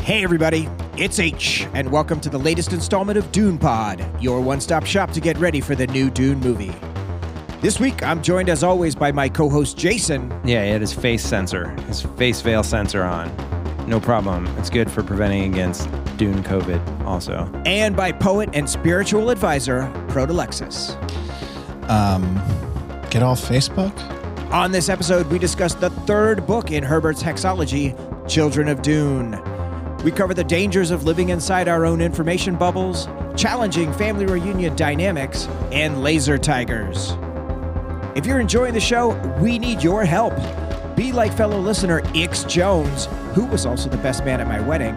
Hey everybody, it's H, and welcome to the latest installment of Dune Pod, your one-stop shop to get ready for the new Dune movie. This week, I'm joined as always by my co-host Jason. Yeah, he had his face veil sensor on. No problem. It's good for preventing against Dune COVID also. And by poet and spiritual advisor, Protolexus. Get off Facebook? On this episode, we discuss the third book in Herbert's hexology, Children of Dune. We cover the dangers of living inside our own information bubbles, challenging family reunion dynamics, and laser tigers. If you're enjoying the show, we need your help. Be like fellow listener Ix Jones, who was also the best man at my wedding,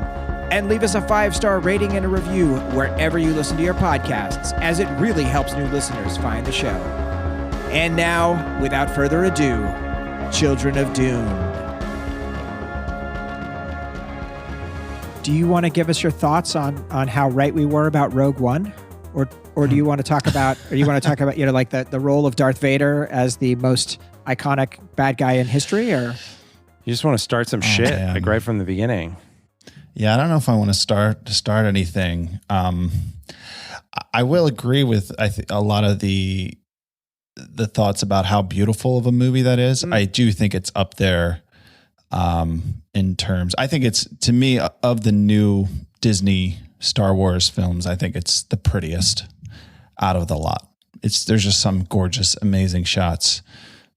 and leave us a 5-star rating and a review wherever you listen to your podcasts, as it really helps new listeners find the show. And now, without further ado, Children of Dune. Do you want to give us your thoughts on how right we were about Rogue One? Or do you want to talk about, like the role of Darth Vader as the most iconic bad guy in history? Or you just want to start some shit, like right from the beginning? Yeah, I don't know if I want to start anything. I will agree with a lot of the thoughts about how beautiful of a movie that is. I do think it's up there in terms. I think it's, to me, of the new Disney Star Wars films, I think it's the prettiest out of the lot. There's just some gorgeous, amazing shots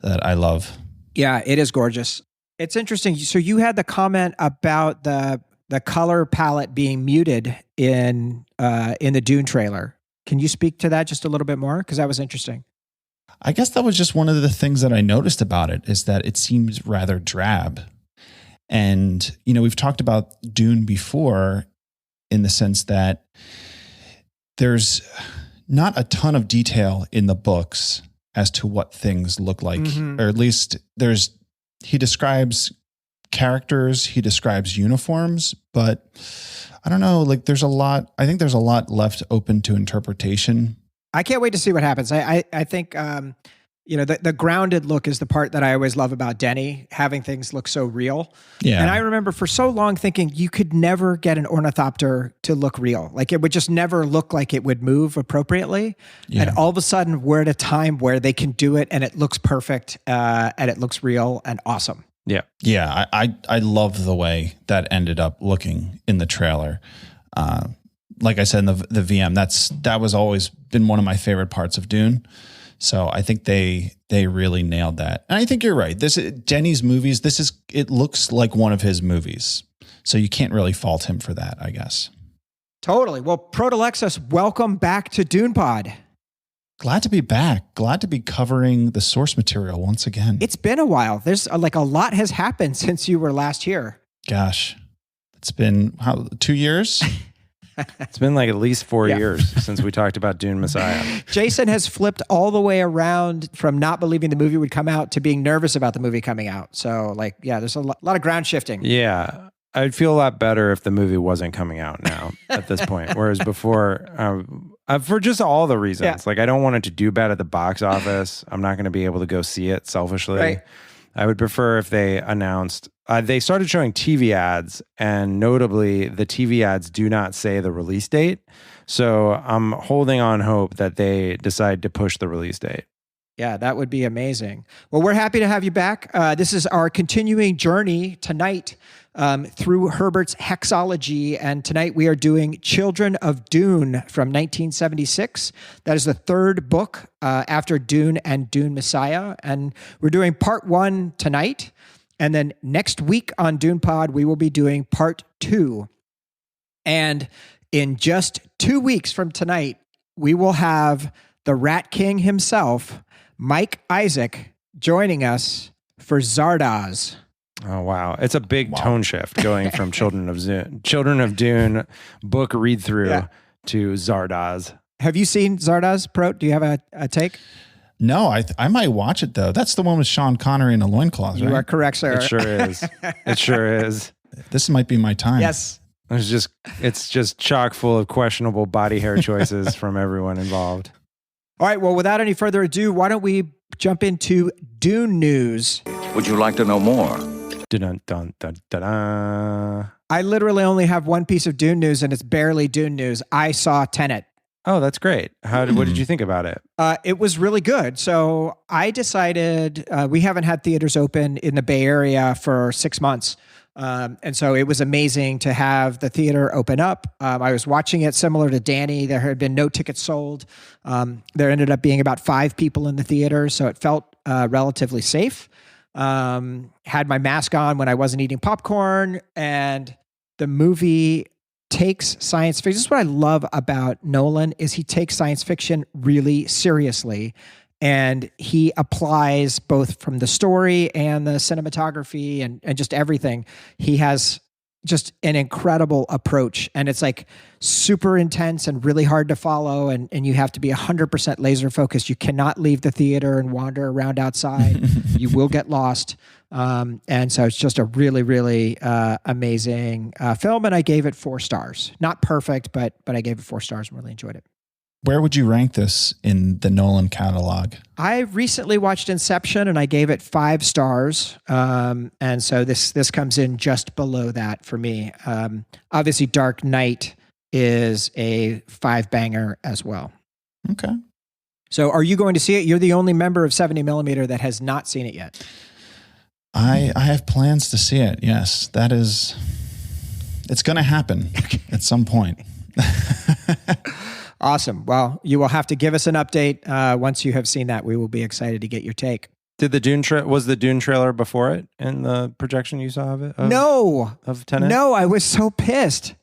that I love. Yeah, it is gorgeous. It's interesting. So you had the comment about the color palette being muted in the Dune trailer. Can you speak to that just a little bit more? Because that was interesting. I guess that was just one of the things that I noticed about it, is that it seems rather drab. And, we've talked about Dune before in the sense that there's not a ton of detail in the books as to what things look like, or at least he describes characters, he describes uniforms, but I don't know, like I think there's a lot left open to interpretation. I can't wait to see what happens. I think, the grounded look is the part that I always love about Denny, having things look so real. Yeah. And I remember for so long thinking you could never get an ornithopter to look real. Like it would just never look like it would move appropriately. Yeah. And all of a sudden we're at a time where they can do it and it looks perfect and it looks real and awesome. Yeah. Yeah. I love the way that ended up looking in the trailer. Like I said, in the VM, that was always been one of my favorite parts of Dune. So I think they really nailed that. And I think you're right. Denny's movies, it looks like one of his movies. So you can't really fault him for that, I guess. Totally. Well, Protolexus, welcome back to Dune Pod. Glad to be back. Glad to be covering the source material once again. It's been a while. There's a lot has happened since you were last here. Gosh, it's been 2 years? It's been like at least 4 years since we talked about Dune Messiah. Jason has flipped all the way around from not believing the movie would come out to being nervous about the movie coming out. So there's a lot of ground shifting. Yeah. I'd feel a lot better if the movie wasn't coming out now at this point. Whereas before, for just all the reasons, like I don't want it to do bad at the box office. I'm not going to be able to go see it selfishly. Right. I would prefer if they announced, they started showing TV ads, and notably the TV ads do not say the release date. So I'm holding on hope that they decide to push the release date. Yeah, that would be amazing. Well, we're happy to have you back. This is our continuing journey tonight through Herbert's hexology. And tonight we are doing Children of Dune from 1976. That is the third book after Dune and Dune Messiah. And we're doing part 1 tonight. And then next week on Dune Pod, we will be doing part 2. And in just 2 weeks from tonight, we will have the Rat King himself, Mike Isaac, joining us for Zardoz. Oh, wow. It's a big tone shift going from Children of Dune book read through to Zardoz. Have you seen Zardoz, Prot? Do you have a take? No, I might watch it, though. That's the one with Sean Connery in a loincloth, right? You are correct, sir. It sure is. It sure is. This might be my time. Yes. It's just chock full of questionable body hair choices from everyone involved. All right, well, without any further ado, why don't we jump into Dune news? Would you like to know more? Dun, dun, dun, dun, dun. I literally only have one piece of Dune news, and it's barely Dune news. I saw Tenet. Oh, that's great. What did you think about it? It was really good. So I decided we haven't had theaters open in the Bay Area for 6 months. And so it was amazing to have the theater open up. I was watching it similar to Danny. There had been no tickets sold. There ended up being about 5 people in the theater. So it felt relatively safe. Had my mask on when I wasn't eating popcorn, and the movie takes science fiction. This is what I love about Nolan is he takes science fiction really seriously, and he applies both from the story and the cinematography and just everything. He has just an incredible approach, and it's like super intense and really hard to follow. And you have to be 100% laser focused. You cannot leave the theater and wander around outside. You will get lost. And so it's just a really, really amazing film. And I gave it 4 stars. Not perfect, but I gave it 4 stars and really enjoyed it. Where would you rank this in the Nolan catalog? I recently watched Inception and I gave it 5 stars. And so this comes in just below that for me. Obviously, Dark Knight is a 5-banger as well. Okay. So are you going to see it? You're the only member of 70mm that has not seen it yet. I have plans to see it. Yes, it's going to happen at some point. Awesome. Well, you will have to give us an update once you have seen that. We will be excited to get your take. Did the Dune was the Dune trailer before it in the projection you saw of it? No. Of Tenet? No, I was so pissed.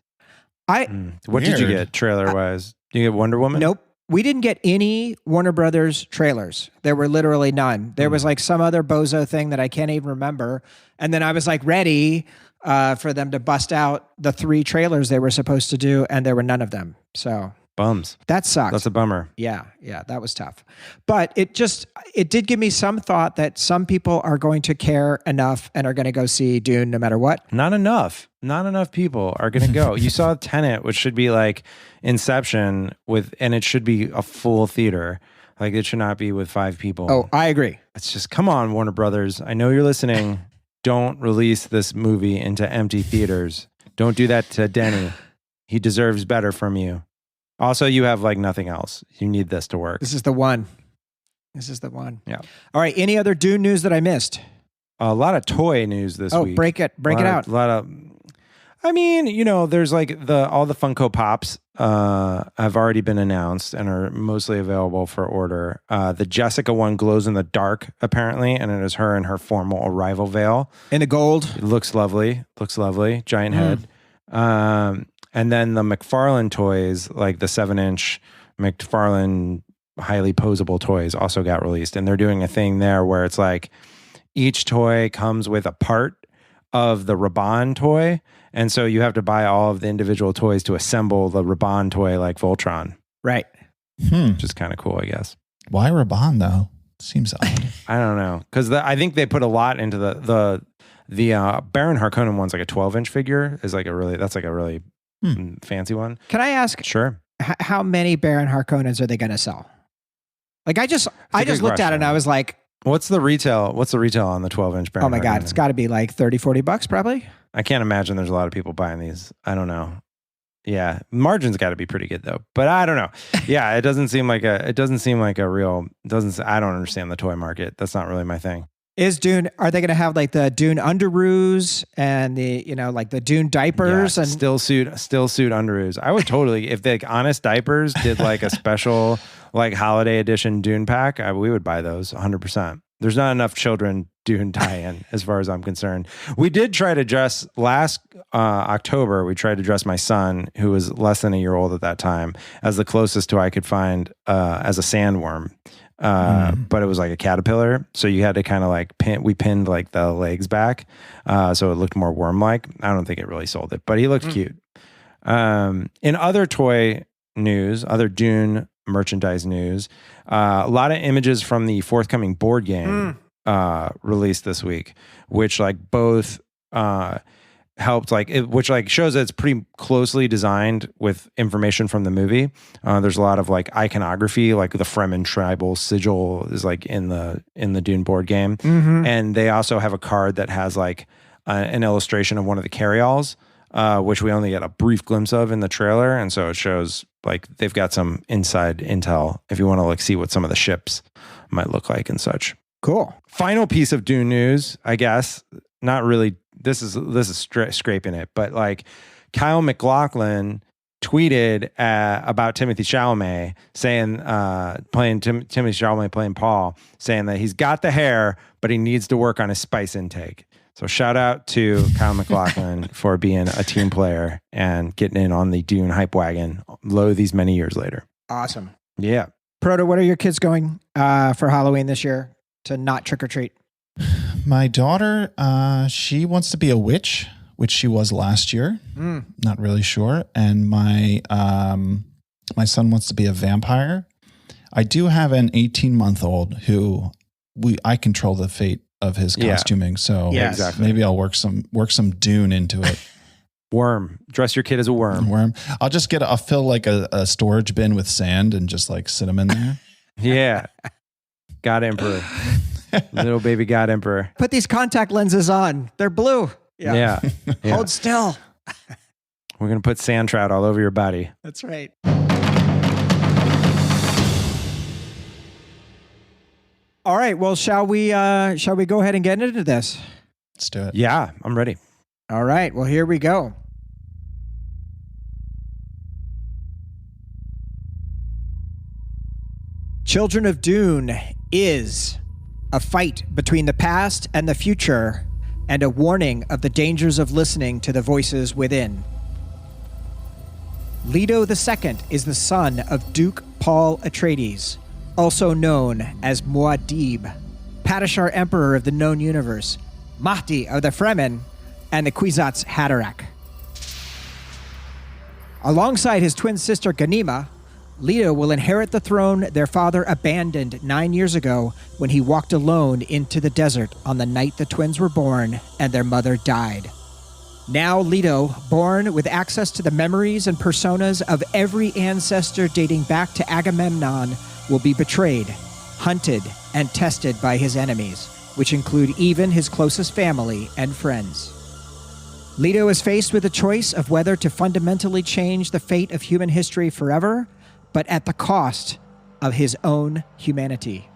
What did you get trailer wise? Did you get Wonder Woman? Nope. We didn't get any Warner Brothers trailers. There were literally none. There was like some other bozo thing that I can't even remember. And then I was like ready for them to bust out the 3 trailers they were supposed to do, and there were none of them. So bums. That sucks. That's a bummer. Yeah, that was tough. But it did give me some thought that some people are going to care enough and are going to go see Dune no matter what. Not enough. Not enough people are going to go. You saw Tenet, which should be like Inception and it should be a full theater. Like it should not be with 5 people. Oh, I agree. It's just, come on, Warner Brothers. I know you're listening. Don't release this movie into empty theaters. Don't do that to Denny. He deserves better from you. Also, you have like nothing else. You need this to work. This is the one. Yeah. All right. Any other Dune news that I missed? A lot of toy news this week. Break it out. A lot of, I mean, there's like all the Funko Pops have already been announced and are mostly available for order. The Jessica one glows in the dark, apparently, and it is her in her formal arrival veil. In the gold. It looks lovely. Giant head. And then the Mcfarland toys, like the 7-inch Mcfarland highly posable toys, also got released. And they're doing a thing there where it's like each toy comes with a part of the Raban toy. And so you have to buy all of the individual toys to assemble the Raban toy like Voltron. Right. Which is kind of cool, I guess. Why Raban, though? Seems odd. I don't know. Because I think they put a lot into the Baron Harkonnen one's like a 12-inch figure. That's like a really fancy one. Can I ask? Sure. How many Baron Harkonnens are they going to sell? Like I just looked at it and I was like, what's the retail on the 12-inch Baron? Oh my God, it's got to be like $30-$40 probably. I can't imagine there's a lot of people buying these. I don't know. Yeah, margin's got to be pretty good though. But I don't know. Yeah, it doesn't seem like a real. I don't understand the toy market. That's not really my thing. Is Dune? Are they going to have like the Dune underoos and the like the Dune diapers and still suit underoos? I would totally, if the Honest Diapers did like a special like holiday edition Dune pack, we would buy those 100%. There's not enough children Dune tie-in as far as I'm concerned. We did try to dress last October. We tried to dress my son, who was less than a year old at that time, as the closest to I could find as a sandworm. But it was like a caterpillar. So you had to kind of like we pinned like the legs back. So it looked more worm-like. I don't think it really sold it, but he looked cute. In other toy news, other Dune merchandise news, a lot of images from the forthcoming board game released this week, which like both helped which shows that it's pretty closely designed with information from the movie. There's a lot of like iconography, like the Fremen tribal sigil is like in the Dune board game. And they also have a card that has like an illustration of one of the carryalls which we only get a brief glimpse of in the trailer. And so it shows like they've got some inside intel if you want to like see what some of the ships might look like and such. Cool. Final piece of Dune news, I guess. Not really. This is scraping it, but like Kyle MacLachlan tweeted about Timothée Chalamet saying, Timothée Chalamet playing Paul, saying that he's got the hair, but he needs to work on his spice intake. So shout out to Kyle MacLachlan for being a team player and getting in on the Dune hype wagon, these many years later. Awesome. Yeah. Proto, what are your kids going for Halloween this year to not trick or treat? My daughter, she wants to be a witch, which she was last year. Not really sure. And my son wants to be a vampire. I do have an 18-month-old who I control the fate of his costuming. So exactly. Maybe I'll work some Dune into it. Worm. Dress your kid as a worm. I'll fill like a storage bin with sand and just like sit him in there. Yeah. God Emperor. Little baby God Emperor. Put these contact lenses on. They're blue. Yeah. Hold still. We're going to put sand trout all over your body. That's right. All right. Well, shall we go ahead and get into this? Let's do it. Yeah, I'm ready. All right. Well, here we go. Children of Dune is a fight between the past and the future, and a warning of the dangers of listening to the voices within. Lido II is the son of Duke Paul Atreides, also known as Muad'Dib, Padishar Emperor of the known universe, Mahdi of the Fremen, and the Kwisatz Haderach. Alongside his twin sister Ghanima, Lido will inherit the throne their father abandoned 9 years ago when he walked alone into the desert on the night the twins were born and their mother died. Now Lido, born with access to the memories and personas of every ancestor dating back to Agamemnon, will be betrayed, hunted, and tested by his enemies, which include even his closest family and friends. Lido is faced with the choice of whether to fundamentally change the fate of human history forever, but at the cost of his own humanity.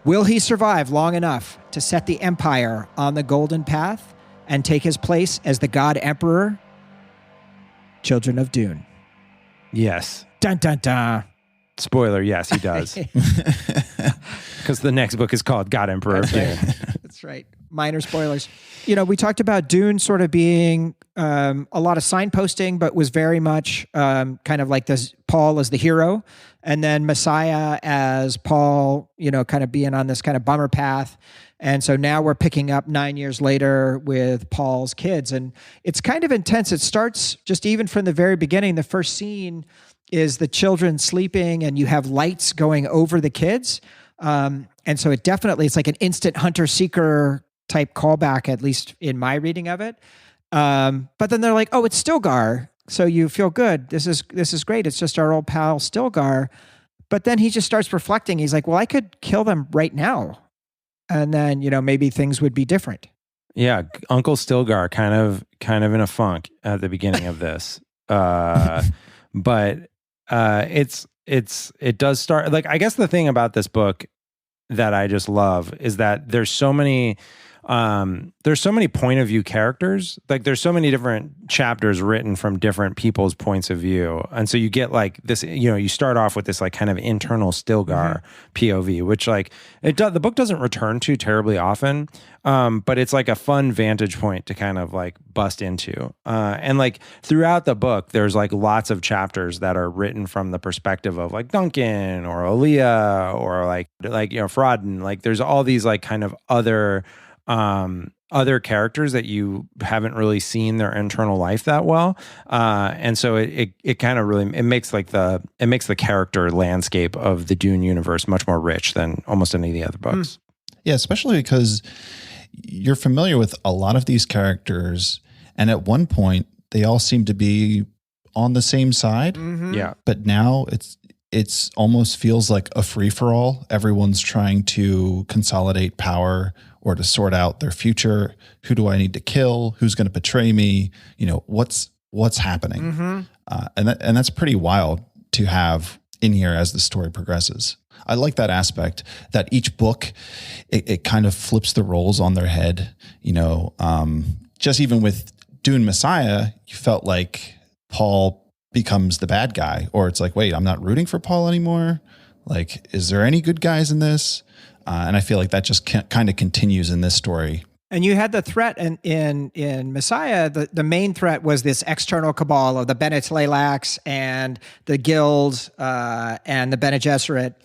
Will he survive long enough to set the Empire on the golden path and take his place as the God Emperor? Children of Dune. Yes. Dun dun dun. Spoiler, yes, he does. Because the next book is called God Emperor of Dune. That's right. Minor spoilers. You know, we talked about Dune sort of being a lot of signposting, but was very much kind of like this Paul as the hero, and then Messiah as Paul, you know, kind of being on this kind of bummer path. And so now we're picking up 9 years later with Paul's kids. And it's kind of intense. It starts just even from the very beginning. The first scene is the children sleeping and you have lights going over the kids. And so it's like an instant hunter-seeker type callback, at least in my reading of it. But then they're like, oh, it's Stilgar. So you feel good. This is great. It's just our old pal Stilgar. But then he just starts reflecting. He's like, well, I could kill them right now. And then, you know, maybe things would be different. Yeah. Uncle Stilgar kind of in a funk at the beginning of this. But it does start, like, I guess the thing about this book that I just love is that there's so many point of view characters. Like there's so many different chapters written from different people's points of view. And so you get like this, you know, you start off with this like kind of internal Stilgar POV, which like the book doesn't return to terribly often. But it's like a fun vantage point to kind of like bust into. And like throughout the book, there's like lots of chapters that are written from the perspective of like Duncan or Aaliyah or like, you know, Ferodin. Like there's all these like kind of other characters that you haven't really seen their internal life that well. And so it kind of really, it makes the character landscape of the Dune universe much more rich than almost any of the other books. Yeah, especially because you're familiar with a lot of these characters, and at one point they all seem to be on the same side. Yeah. But now it's almost feels like a free-for-all. Everyone's trying to consolidate power or to sort out their future. Who do I need to kill? Who's going to betray me? What's happening? And that's pretty wild to have in here as the story progresses. I like that aspect that each book, it kind of flips the roles on their head. Just even with Dune Messiah, you felt like Paul becomes the bad guy, or it's like, wait, I'm not rooting for Paul anymore. Like, is there any good guys in this? And I feel like that just kind of continues in this story. And you had the threat in Messiah. The main threat was this external cabal of the Bene Tleilax and the Guild and the Bene Gesserit.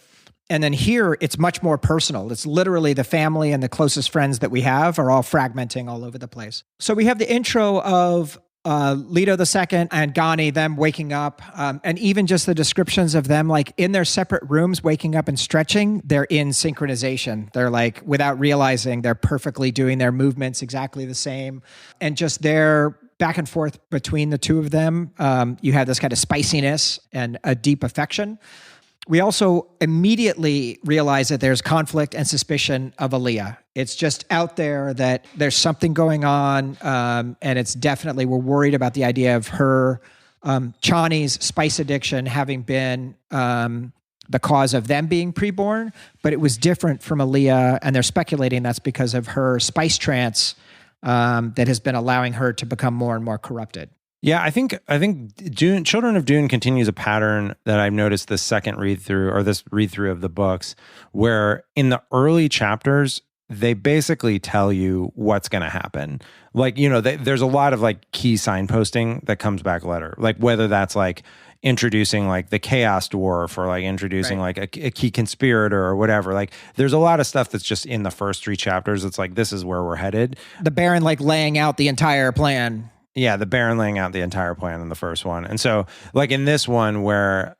And then here, it's much more personal. It's literally the family and the closest friends that we have are all fragmenting all over the place. So we have the intro of Lido II and Ghani, them waking up, and even just the descriptions of them like in their separate rooms, waking up and stretching, they're in synchronization. They're like, without realizing, they're perfectly doing their movements exactly the same. And just their back and forth between the two of them, you have this kind of spiciness and a deep affection. We also immediately realize that there's conflict and suspicion of Aaliyah. It's just out there that there's something going on, and it's definitely, we're worried about the idea of her, Chani's spice addiction having been the cause of them being preborn, but it was different from Aaliyah, and they're speculating that's because of her spice trance that has been allowing her to become more and more corrupted. Yeah, I think Dune, Children of Dune continues a pattern that I've noticed this second read through, or this read through of the books, where in the early chapters, they basically tell you what's going to happen. Like, there's a lot of like key signposting that comes back later, like whether that's like introducing like the Chaos Dwarf or like introducing like a key conspirator or whatever. Like there's a lot of stuff that's just in the first 3 chapters. It's like, this is where we're headed. The Baron like laying out the entire plan. Yeah, the Baron laying out the entire plan in the first one. And so, like in this one where,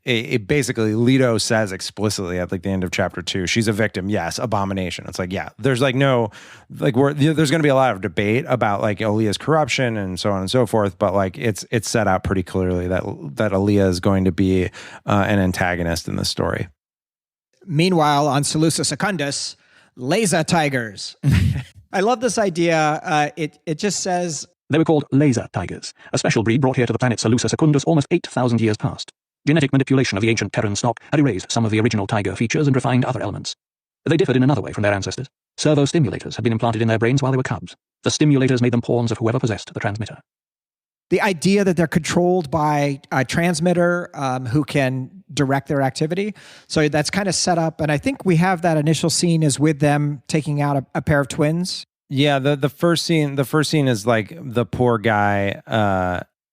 it basically, Lido says explicitly at like the end of chapter 2, she's a victim. Yes, abomination. It's like, yeah, there's like no, like there's going to be a lot of debate about like Aaliyah's corruption and so on and so forth. But like it's set out pretty clearly that Aaliyah is going to be an antagonist in this story. Meanwhile, on Seleucus Secundus, laser tigers. I love this idea. It just says... They were called laser tigers, a special breed brought here to the planet Seleucus Secundus almost 8,000 years past. Genetic manipulation of the ancient Terran stock had erased some of the original tiger features and refined other elements. They differed in another way from their ancestors. Servo-stimulators had been implanted in their brains while they were cubs. The stimulators made them pawns of whoever possessed the transmitter. The idea that they're controlled by a transmitter who can direct their activity. So that's kind of set up. And I think we have that initial scene is with them taking out a pair of twins. Yeah, the first scene is like the poor guy,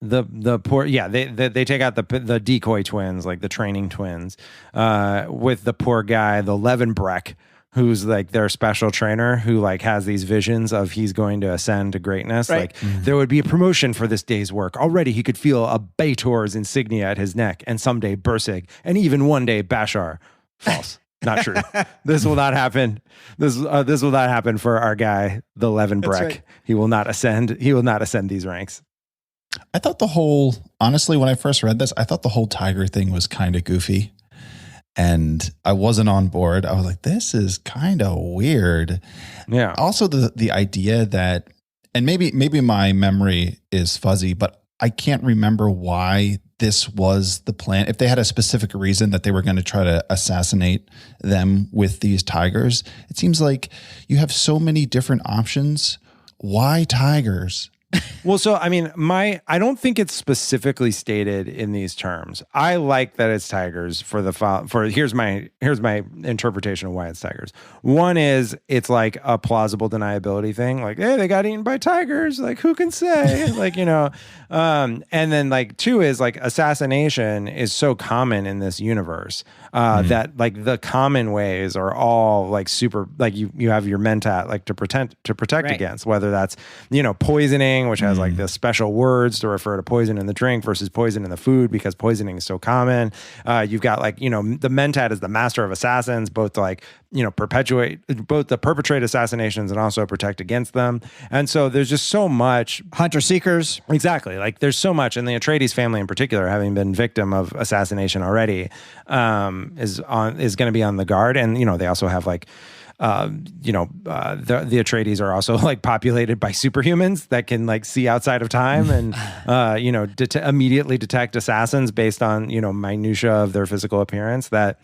the poor, they take out the decoy twins, like the training twins, with the poor guy, the Levenbreck, who's like their special trainer, who like has these visions of he's going to ascend to greatness. Right. Like there would be a promotion for this day's work. Already he could feel a Baitor's insignia at his neck, and someday Bursig, and even one day Bashar. False. Not true. This will not happen. This will not happen for our guy, the Levenbreck. Right. He will not ascend. He will not ascend these ranks. I thought honestly, when I first read this, I thought the whole tiger thing was kind of goofy. And I wasn't on board. I was like, this is kind of weird. Yeah. Also, the idea that, and maybe my memory is fuzzy, but I can't remember why this was the plan. If they had a specific reason that they were going to try to assassinate them with these tigers, it seems like you have so many different options. Why tigers? Well, so I mean, I don't think it's specifically stated in these terms. I like that it's tigers here's my interpretation of why it's tigers. One is it's like a plausible deniability thing, like, hey, they got eaten by tigers, like who can say? Like, and then like 2 is like assassination is so common in this universe that like the common ways are all like super, like you have your mentat like to protect right. against, whether that's poisoning poisoning, which has like the special words to refer to poison in the drink versus poison in the food because poisoning is so common. You've got like, the Mentat is the master of assassins, both to like, perpetuate, both to perpetrate assassinations and also protect against them. And so there's just so much. Hunter-seekers. Exactly. Like there's so much. And the Atreides family in particular, having been victim of assassination already, is going to be on the guard. And, they also have like, the Atreides are also like populated by superhumans that can like see outside of time and, immediately detect assassins based on, minutia of their physical appearance. That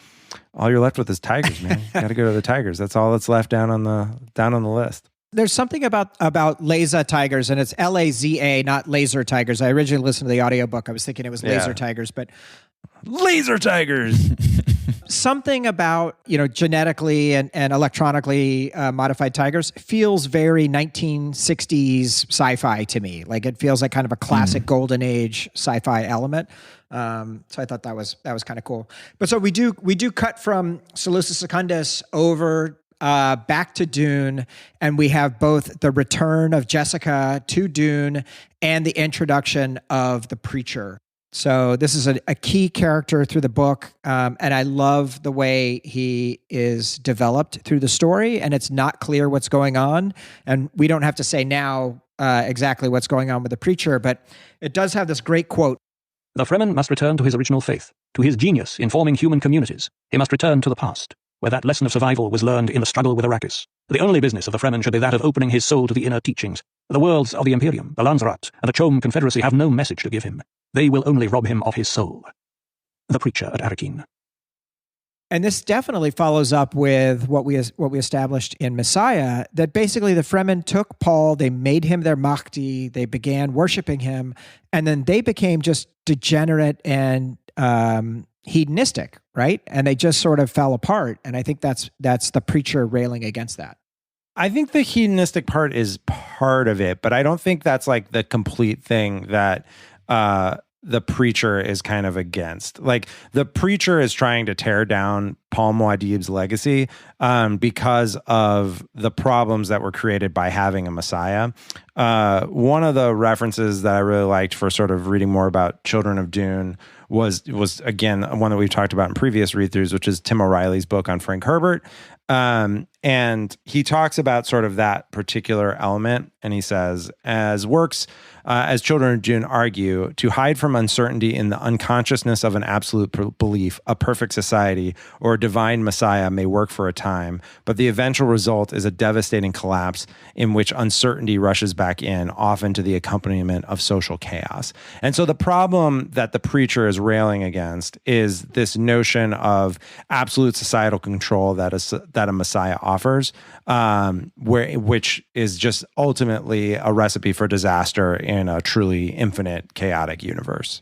all you're left with is tigers, man. Got to go to the tigers. That's all that's left down on the list. There's something about Laza tigers, and it's Laza, not laser tigers. I originally listened to the audiobook. I was thinking it was laser tigers, but laser tigers. Something about, genetically and electronically modified tigers feels very 1960s sci-fi to me. Like it feels like kind of a classic golden age sci-fi element. So I thought that was kind of cool. But so we do cut from Seleucus Secundus over back to Dune, and we have both the return of Jessica to Dune and the introduction of the preacher. So this is a key character through the book, and I love the way he is developed through the story, and it's not clear what's going on, and we don't have to say now exactly what's going on with the preacher, but it does have this great quote. The Fremen must return to his original faith, to his genius in forming human communities. He must return to the past, where that lesson of survival was learned in the struggle with Arrakis. The only business of the Fremen should be that of opening his soul to the inner teachings. The worlds of the Imperium, the Lanzarat, and the Chom Confederacy have no message to give him. They will only rob him of his soul. The preacher at Arrakeen. And this definitely follows up with what we established in Messiah, that basically the Fremen took Paul, they made him their Mahdi, they began worshiping him, and then they became just degenerate and hedonistic, right? And they just sort of fell apart. And I think that's the preacher railing against that. I think the hedonistic part is part of it, but I don't think that's like the complete thing that the preacher is kind of against. Like the preacher is trying to tear down Paul Muad'Dib's legacy because of the problems that were created by having a Messiah. One of the references that I really liked for sort of reading more about Children of Dune was again one that we've talked about in previous read-throughs, which is Tim O'Reilly's book on Frank Herbert. And he talks about sort of that particular element, and he says, as Children of Dune argue, to hide from uncertainty in the unconsciousness of an absolute belief, a perfect society, or a divine Messiah may work for a time, but the eventual result is a devastating collapse in which uncertainty rushes back in, often to the accompaniment of social chaos. And so the problem that the preacher is railing against is this notion of absolute societal control that a Messiah offers, which is just ultimately a recipe for disaster in a truly infinite, chaotic universe.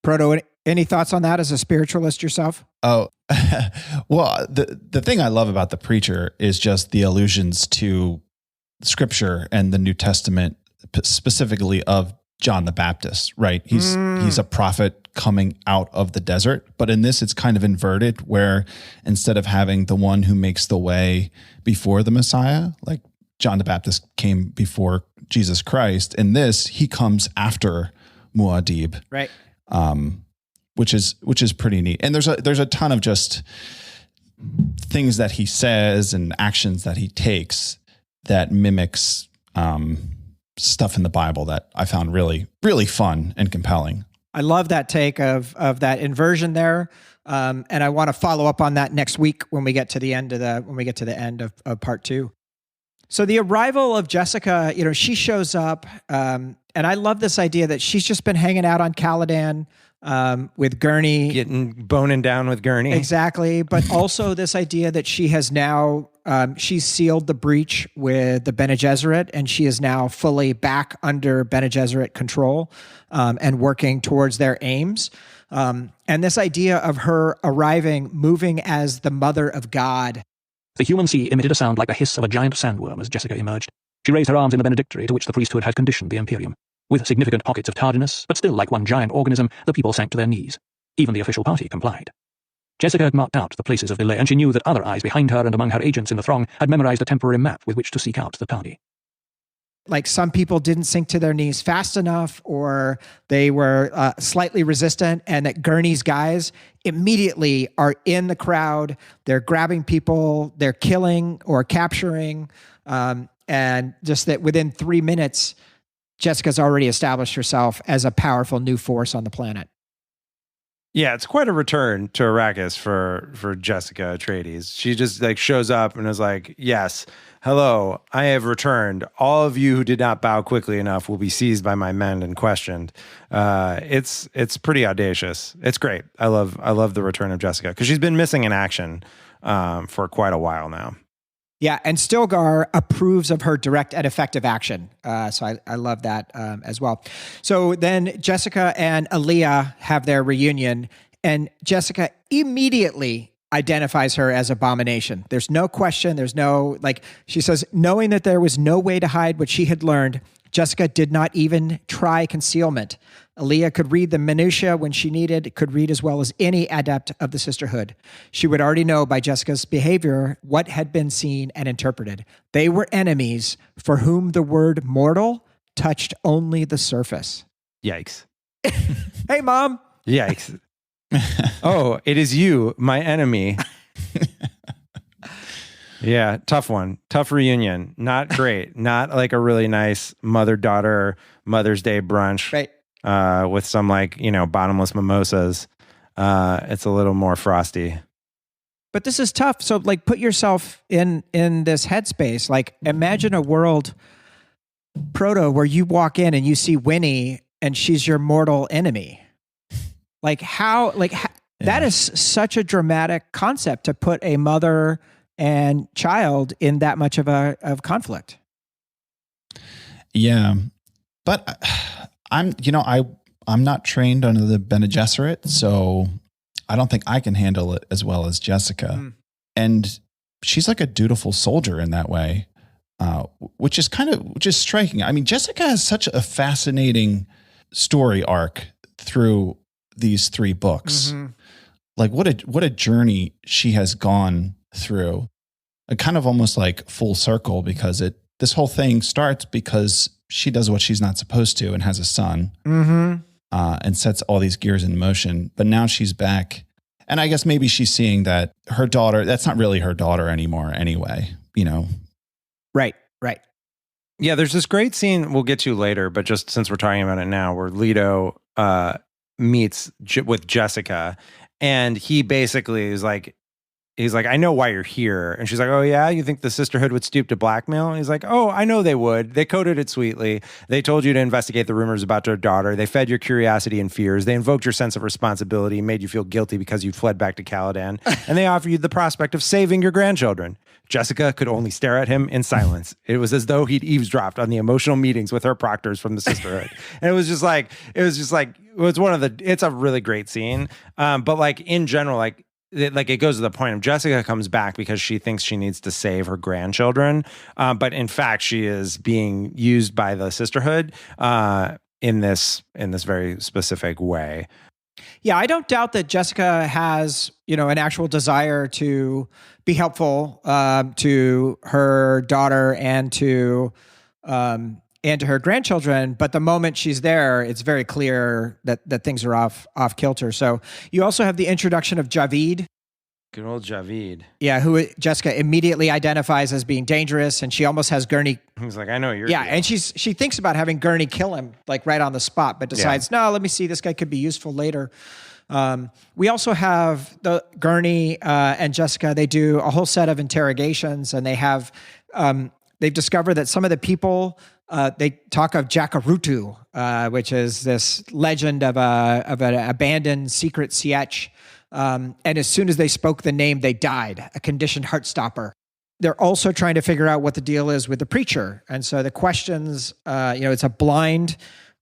Proto, any thoughts on that as a spiritualist yourself? Oh, well, the thing I love about the preacher is just the allusions to Scripture and the New Testament, specifically of John the Baptist, right? He's a prophet coming out of the desert, but in this it's kind of inverted, where instead of having the one who makes the way before the Messiah, like John the Baptist came before Jesus Christ, in this he comes after Muad'Dib, right? Which is pretty neat. And there's a ton of just things that he says and actions that he takes that mimics stuff in the Bible that I found really, really fun and compelling. I love that take of that inversion there, and I want to follow up on that next week when we get to the end of part 2. So the arrival of Jessica, she shows up, and I love this idea that she's just been hanging out on Caladan with Gurney, boning down with Gurney, exactly. But also this idea that she has now she's sealed the breach with the Bene Gesserit, and she is now fully back under Bene Gesserit control and working towards their aims. And this idea of her arriving, moving as the mother of God. The human sea emitted a sound like the hiss of a giant sandworm as Jessica emerged. She raised her arms in the benedictory to which the priesthood had conditioned the Imperium. With significant pockets of tardiness, but still like one giant organism, the people sank to their knees. Even the official party complied. Jessica had marked out the places of delay, and she knew that other eyes behind her and among her agents in the throng had memorized a temporary map with which to seek out the tardy. like some people didn't sink to their knees fast enough, or they were slightly resistant, and that Gurney's guys immediately are in the crowd. They're grabbing people, they're killing or capturing, and just that within 3 minutes, Jessica's already established herself as a powerful new force on the planet. Yeah, it's quite a return to Arrakis for Jessica Atreides. She just like shows up and is like, yes, hello, I have returned. All of you who did not bow quickly enough will be seized by my men and questioned. It's pretty audacious. It's great. I love the return of Jessica because she's been missing in action for quite a while now. Yeah, and Stilgar approves of her direct and effective action. So I love that as well. So then Jessica and Aaliyah have their reunion, and Jessica immediately identifies her as Abomination. There's no question. There's no, like, she says, knowing that there was no way to hide what she had learned, Jessica did not even try concealment. Aaliyah could read the minutiae when she needed, could read as well as any adept of the sisterhood. She would already know by Jessica's behavior what had been seen and interpreted. They were enemies for whom the word mortal touched only the surface. Yikes. Hey, Mom. Yikes. Oh, it is you, my enemy. Yeah, tough one. Tough reunion. Not great. Not like a really nice mother-daughter Mother's Day brunch. Right. With some bottomless mimosas. It's a little more frosty. But this is tough. So like put yourself in this headspace. Like imagine a world, Proto, where you walk in and you see Winnie and she's your mortal enemy. That is such a dramatic concept to put a mother and child in that much of conflict. Yeah. But I'm not trained under the Bene Gesserit, so I don't think I can handle it as well as Jessica. Mm. And she's like a dutiful soldier in that way, which is striking. I mean, Jessica has such a fascinating story arc through these 3 books. Mm-hmm. Like what a journey she has gone through. A kind of almost like full circle, because this whole thing starts because she does what she's not supposed to and has a son, mm-hmm. And sets all these gears in motion. But now she's back. And I guess maybe she's seeing that her daughter, that's not really her daughter anymore anyway, Right. Yeah, there's this great scene we'll get to later, but just since we're talking about it now, where Lido meets with Jessica, and he basically is like, he's like, I know why you're here. And she's like, oh yeah, you think the sisterhood would stoop to blackmail? And he's like, oh, I know they would. They coded it sweetly. They told you to investigate the rumors about their daughter. They fed your curiosity and fears. They invoked your sense of responsibility, made you feel guilty because you fled back to Caladan. And they offered you the prospect of saving your grandchildren. Jessica could only stare at him in silence. It was as though he'd eavesdropped on the emotional meetings with her proctors from the sisterhood. And it's a really great scene. But like in general, it goes to the point of Jessica comes back because she thinks she needs to save her grandchildren. But in fact, she is being used by the sisterhood in this very specific way. Yeah, I don't doubt that Jessica has, an actual desire to be helpful to her daughter and to her grandchildren. But the moment she's there, it's very clear that things are off kilter. So you also have the introduction of Javid. Good old Javid. Yeah, who Jessica immediately identifies as being dangerous, and she almost has Gurney. He's like, I know you're. Yeah, and she thinks about having Gurney kill him like right on the spot, but decides, no, let me see, this guy could be useful later. We also have the Gurney and Jessica. They do a whole set of interrogations, and they have they've discovered that some of the people. They talk of Jakarutu, which is this legend of an abandoned secret sietch. And as soon as they spoke the name, they died, a conditioned heart stopper. They're also trying to figure out what the deal is with the preacher. And so the questions, it's a blind,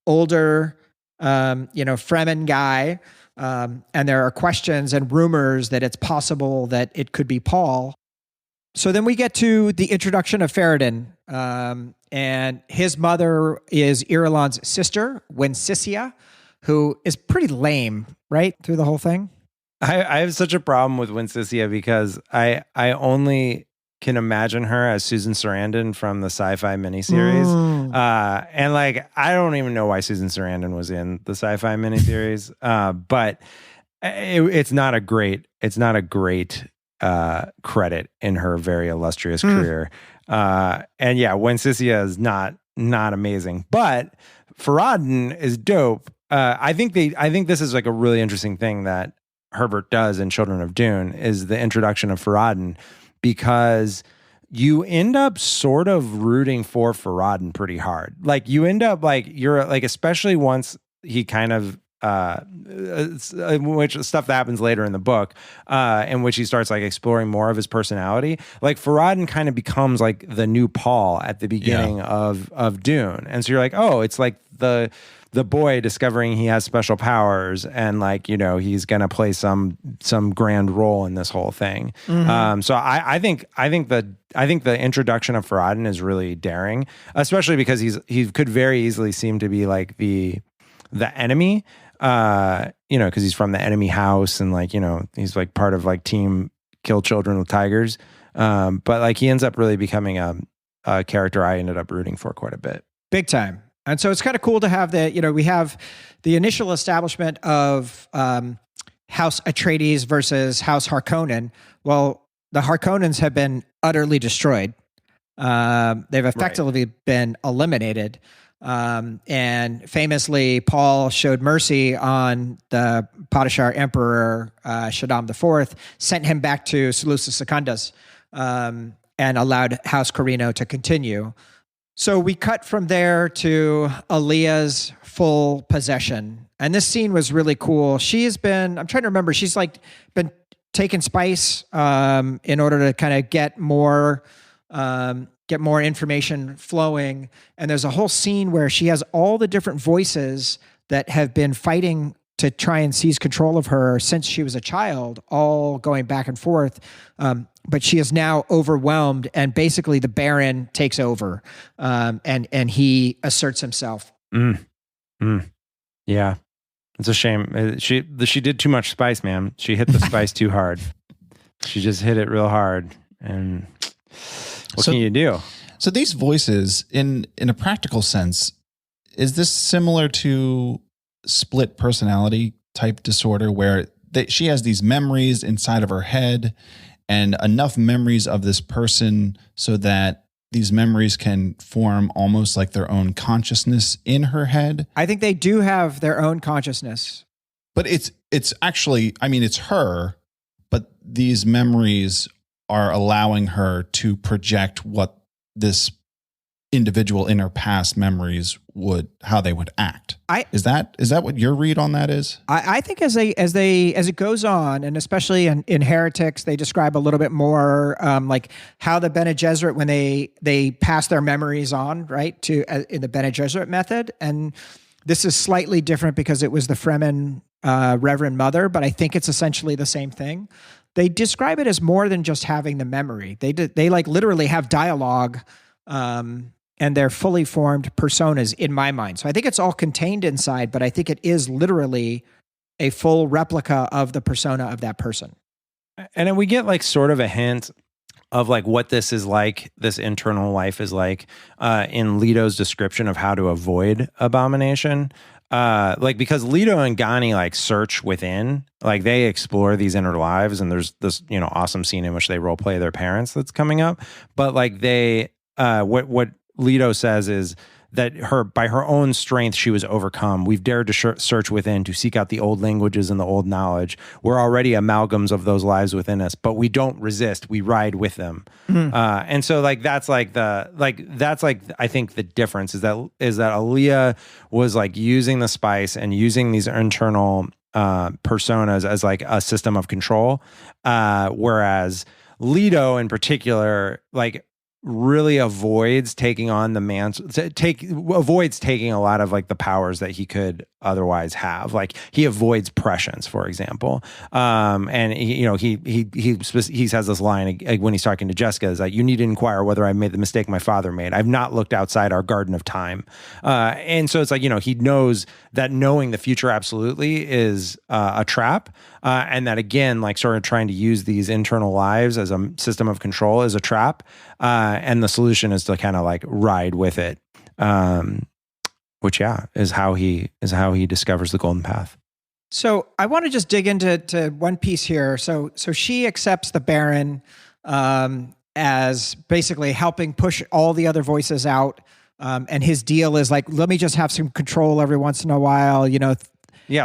older, Fremen guy. And there are questions and rumors that it's possible that it could be Paul. So then we get to the introduction of Ferodin, and his mother is Irulan's sister, Winsisia, who is pretty lame, right, through the whole thing. I have such a problem with Winsisia because I only can imagine her as Susan Sarandon from the sci-fi miniseries. And like, I don't even know why Susan Sarandon was in the sci-fi miniseries. But it's not a great credit in her very illustrious career. And yeah, Wencesia is not amazing, but Ferodin is dope. I think this is like a really interesting thing that Herbert does in Children of Dune is the introduction of Ferodin, because you end up sort of rooting for Ferodin pretty hard. Like you end up like, you're like, especially once he kind of, which stuff that happens later in the book, in which he starts like exploring more of his personality. Like Ferodin kind of becomes like the new Paul at the beginning of Dune. And so you're like, oh, it's like the boy discovering he has special powers, and like, you know, he's going to play some grand role in this whole thing. So I think the introduction of Ferodin is really daring, especially because he could very easily seem to be like the enemy, you know, because he's from the enemy house, and like, you know, he's like part of like team kill children with tigers. But like he ends up really becoming a character I ended up rooting for quite a bit. Big time. And so it's kind of cool to have the, you know, we have the initial establishment of House Atreides versus House Harkonnen. Well, the Harkonnens have been utterly destroyed. They've effectively been eliminated. And famously, Paul showed mercy on the Padishar Emperor Shaddam IV, sent him back to Seleucus Secundus, and allowed House Corrino to continue. So we cut from there to Aaliyah's full possession. And this scene was really cool. She has been, I'm trying to remember, she's like been taking spice in order to kind of get more information flowing. And there's a whole scene where she has all the different voices that have been fighting to try and seize control of her since she was a child, all going back and forth. But she is now overwhelmed, and basically the Baron takes over, and he asserts himself. Yeah, it's a shame. She did too much spice, man. She hit the spice too hard. She just hit it real hard, and what can you do? So these voices, in a practical sense, is this similar to split personality type disorder, where she has these memories inside of her head, and enough memories of this person so that these memories can form almost like their own consciousness in her head? I think they do have their own consciousness. But it's actually, I mean, it's her, but these memories are allowing her to project what this individual in her past memories how they would act. Is that what your read on that is? I think as it goes on, and especially in Heretics, they describe a little bit more like how the Bene Gesserit, when they pass their memories on, right, to in the Bene Gesserit method. And this is slightly different because it was the Fremen Reverend Mother, but I think it's essentially the same thing. They describe it as more than just having the memory. They like literally have dialogue, and they're fully formed personas in my mind. So I think it's all contained inside, but I think it is literally a full replica of the persona of that person. And then we get like sort of a hint of like what this is like, this internal life is like, in Lido's description of how to avoid abomination. Like, because Lido and Ghani like search within, like they explore these inner lives, and there's this, you know, awesome scene in which they role play their parents that's coming up. But like they, what Lido says is that by her own strength, she was overcome. We've dared to search within to seek out the old languages and the old knowledge. We're already amalgams of those lives within us, but we don't resist. We ride with them. And so like, that's like I think the difference is that Aaliyah was like using the spice and using these internal personas as like a system of control. Whereas Lido in particular, like, really avoids taking on avoids taking a lot of like the powers that he could otherwise have. Like he avoids prescience, for example. And he has this line when he's talking to Jessica, is like, you need to inquire whether I made the mistake my father made. I've not looked outside our garden of time. And so it's like, he knows that knowing the future absolutely is a trap. And that again, like sort of trying to use these internal lives as a system of control is a trap. And the solution is to kind of like ride with it. Which is how he discovers the golden path. So I want to just dig into one piece here. So she accepts the Baron as basically helping push all the other voices out. And his deal is like, let me just have some control every once in a while, Yeah,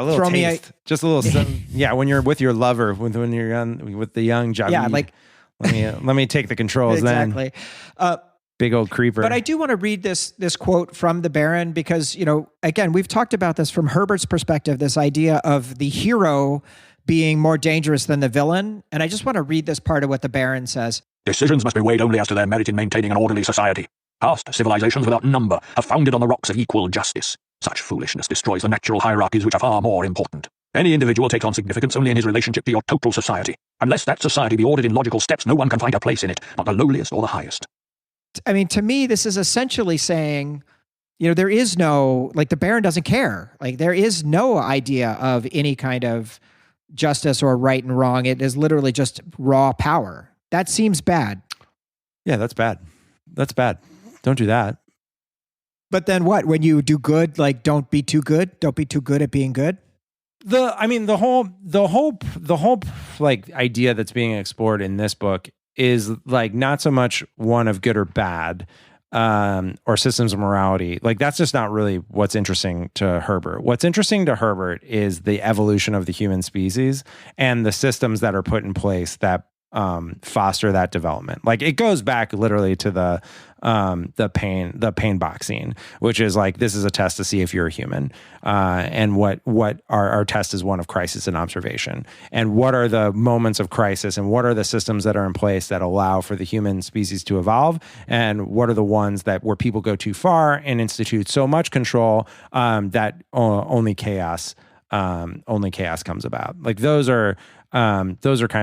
a little taste. Just a little. Yeah, when you're with your lover, when you're young, with the young Javi. Yeah, like let me take the controls exactly. Then. Big old creeper. But I do want to read this quote from the Baron because, again, we've talked about this from Herbert's perspective, this idea of the hero being more dangerous than the villain. And I just want to read this part of what the Baron says. Decisions must be weighed only as to their merit in maintaining an orderly society. Past civilizations without number have founded on the rocks of equal justice. Such foolishness destroys the natural hierarchies which are far more important. Any individual takes on significance only in his relationship to your total society. Unless that society be ordered in logical steps, no one can find a place in it, not the lowliest or the highest. I mean, to me, this is essentially saying, there is no, like the Baron doesn't care. Like there is no idea of any kind of justice or right and wrong. It is literally just raw power. That seems bad. Yeah, that's bad. That's bad. Don't do that. But then what? When you do good, like don't be too good. Don't be too good at being good. The whole like idea that's being explored in this book is like not so much one of good or bad, or systems of morality. Like that's just not really what's interesting to Herbert. What's interesting to Herbert is the evolution of the human species and the systems that are put in place that foster that development. Like it goes back literally to the pain box scene, which is like, this is a test to see if you're a human. And what our test is one of crisis and observation. And what are the moments of crisis and what are the systems that are in place that allow for the human species to evolve? And what are the ones that where people go too far and institute so much control, that only chaos comes about. Like those are kind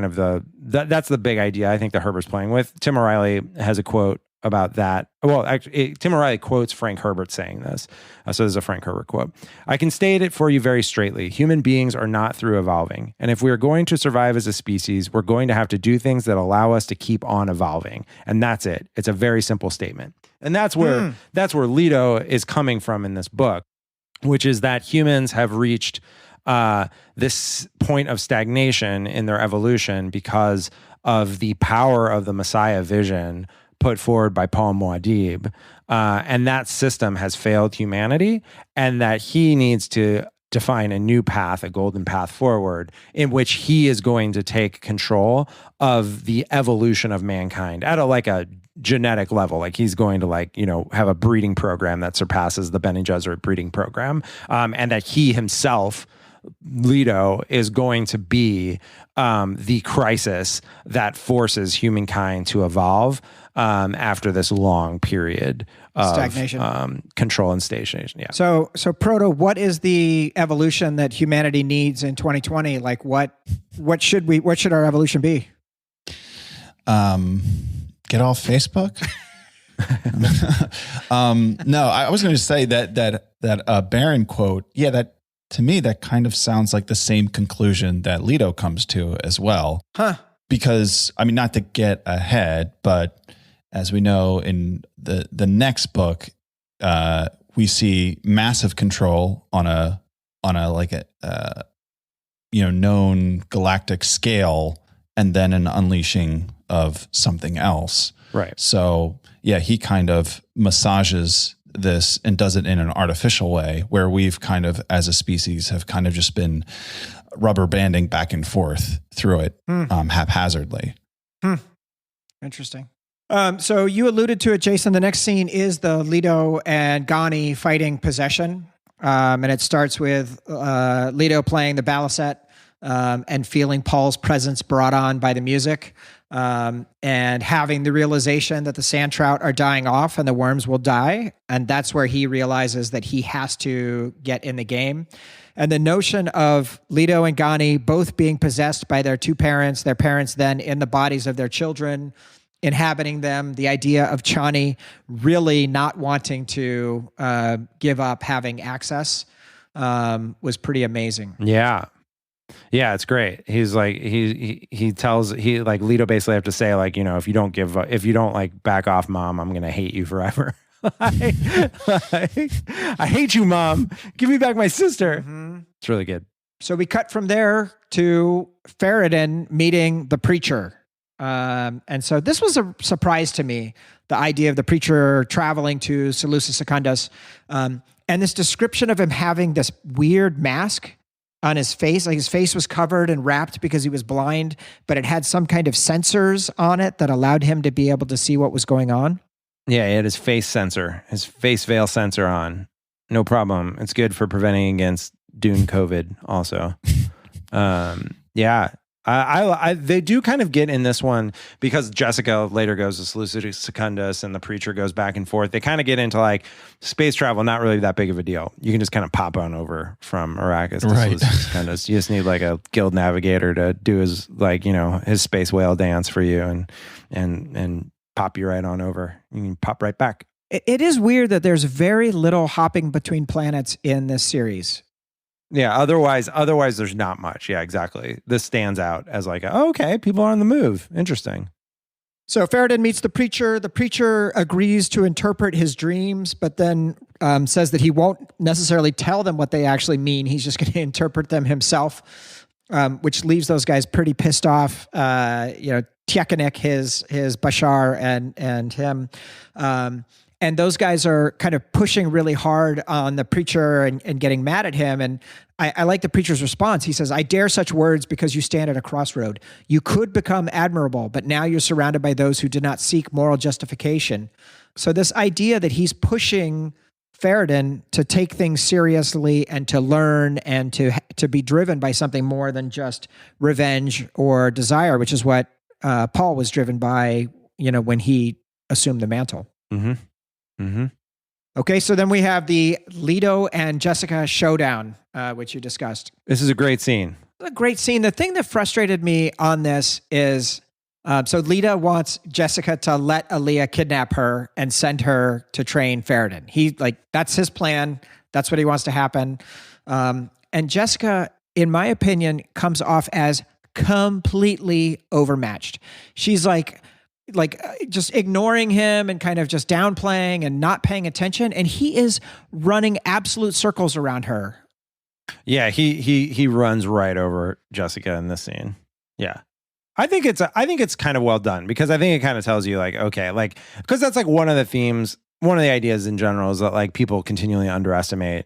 of that's the big idea I think that Herbert's playing with. Tim O'Reilly has a quote about that. Well, actually, Tim O'Reilly quotes Frank Herbert saying this. So there's a Frank Herbert quote. I can state it for you very straightly. Human beings are not through evolving. And if we are going to survive as a species, we're going to have to do things that allow us to keep on evolving. And that's it. It's a very simple statement. And that's where Lido is coming from in this book, which is that humans have reached this point of stagnation in their evolution because of the power of the Messiah vision put forward by Paul Muad'Dib. And that system has failed humanity, and that he needs to define a new path, a golden path forward, in which he is going to take control of the evolution of mankind at a genetic level. Like he's going to have a breeding program that surpasses the Bene Gesserit breeding program. And that he himself, Lido, is going to be the crisis that forces humankind to evolve after this long period of stagnation, control and stagnation. Yeah. So Proto, what is the evolution that humanity needs in 2020? Like what should our evolution be? Get off Facebook. No, I was going to say that Baron quote. Yeah, that to me that kind of sounds like the same conclusion that Lido comes to as well. Huh? Because I mean, not to get ahead, but as we know in the next book, we see massive control on a known galactic scale, and then an unleashing of something else. Right. So yeah, he kind of massages this and does it in an artificial way, where we've kind of, as a species, have kind of just been rubber banding back and forth through it haphazardly. Interesting. So you alluded to it, Jason. The next scene is the Lido and Ghani fighting possession. And it starts with Lido playing the balisette and feeling Paul's presence brought on by the music. and having the realization that the sand trout are dying off and the worms will die. And that's where he realizes that he has to get in the game. And the notion of Lido and Gani both being possessed by their two parents, their parents then in the bodies of their children, inhabiting them, the idea of Chani really not wanting to give up having access was pretty amazing. Yeah. Yeah, it's great. He's like, he tells Lido basically have to say, like, you know, if you don't like back off, Mom, I'm going to hate you forever. I hate you, Mom. Give me back my sister. Mm-hmm. It's really good. So we cut from there to Ferodin meeting the preacher. And so this was a surprise to me, the idea of the preacher traveling to Seleucus Secundus, and this description of him having this weird mask on his face. Like his face was covered and wrapped because he was blind, but it had some kind of sensors on it that allowed him to be able to see what was going on. Yeah, he had his face veil sensor on. No problem. It's good for preventing against Dune COVID also. Yeah. They do kind of get in this one because Jessica later goes to Seleucus Secundus and the preacher goes back and forth. They kind of get into like space travel, not really that big of a deal. You can just kind of pop on over from Arrakis to Seleucus Secundus. You just need like a guild navigator to do his, like, you know, his space whale dance for you and pop you right on over. You can pop right back. It is weird that there's very little hopping between planets in this series. Yeah, otherwise there's not much. Yeah, exactly. This stands out as like, okay, people are on the move. Interesting. So Ferodin meets the preacher. The preacher agrees to interpret his dreams, but then says that he won't necessarily tell them what they actually mean. He's just going to interpret them himself, which leaves those guys pretty pissed off. Tiekenik, his Bashar, and him. And those guys are kind of pushing really hard on the preacher and getting mad at him. And I like the preacher's response. He says, "I dare such words because you stand at a crossroad. You could become admirable, but now you're surrounded by those who did not seek moral justification." So this idea that he's pushing Ferodin to take things seriously and to learn and to be driven by something more than just revenge or desire, which is what Paul was driven by, when he assumed the mantle. Mm-hmm. Mm-hmm. Okay, so then we have the Lido and Jessica showdown, which you discussed. This is a great scene. A great scene. The thing that frustrated me on this is, so Lido wants Jessica to let Aaliyah kidnap her and send her to train Ferodin. That's his plan. That's what he wants to happen. And Jessica, in my opinion, comes off as completely overmatched. She's like just ignoring him and kind of just downplaying and not paying attention. And he is running absolute circles around her. Yeah, he runs right over Jessica in this scene. Yeah. I think it's kind of well done because I think it kind of tells you like, okay, like, because that's like one of the themes, one of the ideas in general is that like people continually underestimate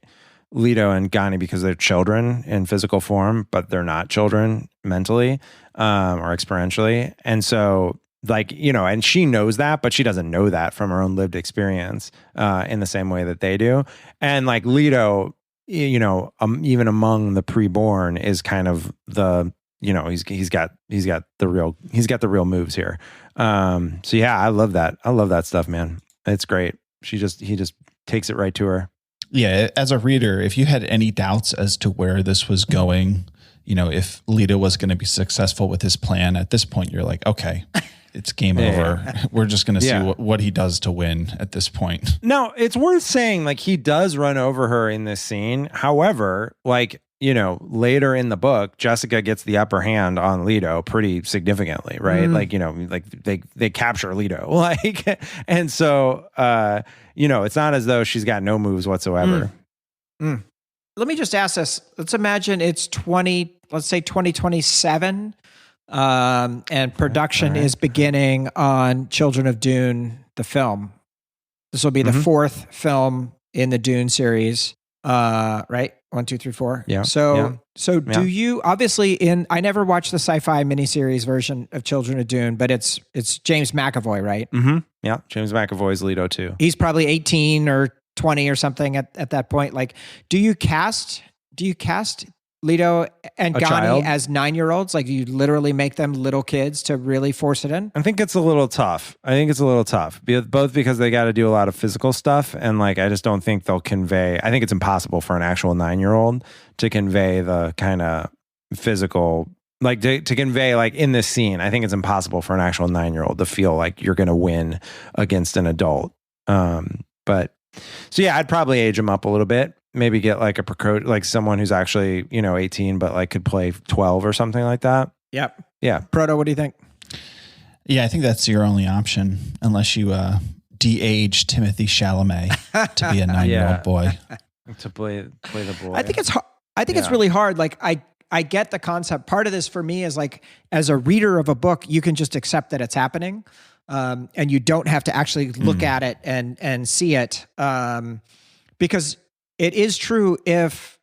Lido and Gani because they're children in physical form, but they're not children mentally or experientially. And so, like, and she knows that, but she doesn't know that from her own lived experience in the same way that they do. And like Lido, even among the preborn is kind of the, he's got the real moves here. So yeah, I love that. I love that stuff, man. It's great. He just takes it right to her. Yeah. As a reader, if you had any doubts as to where this was going, if Lido was going to be successful with his plan at this point, you're like, okay, it's game over. We're just going to see what he does to win at this point. Now, it's worth saying, like, he does run over her in this scene. However, like, later in the book, Jessica gets the upper hand on Lido pretty significantly, right? Like, they capture Lido. Like, and so, it's not as though she's got no moves whatsoever. Let me just ask this. Let's imagine it's 2027. And production is beginning on Children of Dune, the film. This will be the fourth film in the Dune series. Right? 1, 2, 3, 4. Yeah. So do you obviously I never watched the sci-fi miniseries version of Children of Dune, but it's James McAvoy, right? Mm-hmm. Yeah. James McAvoy's Lido too. He's probably 18 or 20 or something at that point. Like, do you cast Lido and A Ghani child? as 9-year-olds? Like you literally make them little kids to really force it in? I think it's a little tough. Both because they got to do a lot of physical stuff. And like, I just don't think they'll convey, I think it's impossible for an actual 9-year-old to convey the kind of physical, like to convey like in this scene, I think it's impossible for an actual 9-year-old to feel like you're going to win against an adult. But so yeah, I'd probably age them up a little bit. Maybe get like like someone who's actually, 18, but like could play 12 or something like that. Yep. Yeah. Proto, what do you think? Yeah, I think that's your only option unless you de-age Timothy Chalamet to be a 9-year-old boy. To play the boy. I think it's hard. I think it's really hard. Like I get the concept. Part of this for me is like, as a reader of a book, you can just accept that it's happening. And you don't have to actually look at it and see it. Because it is true if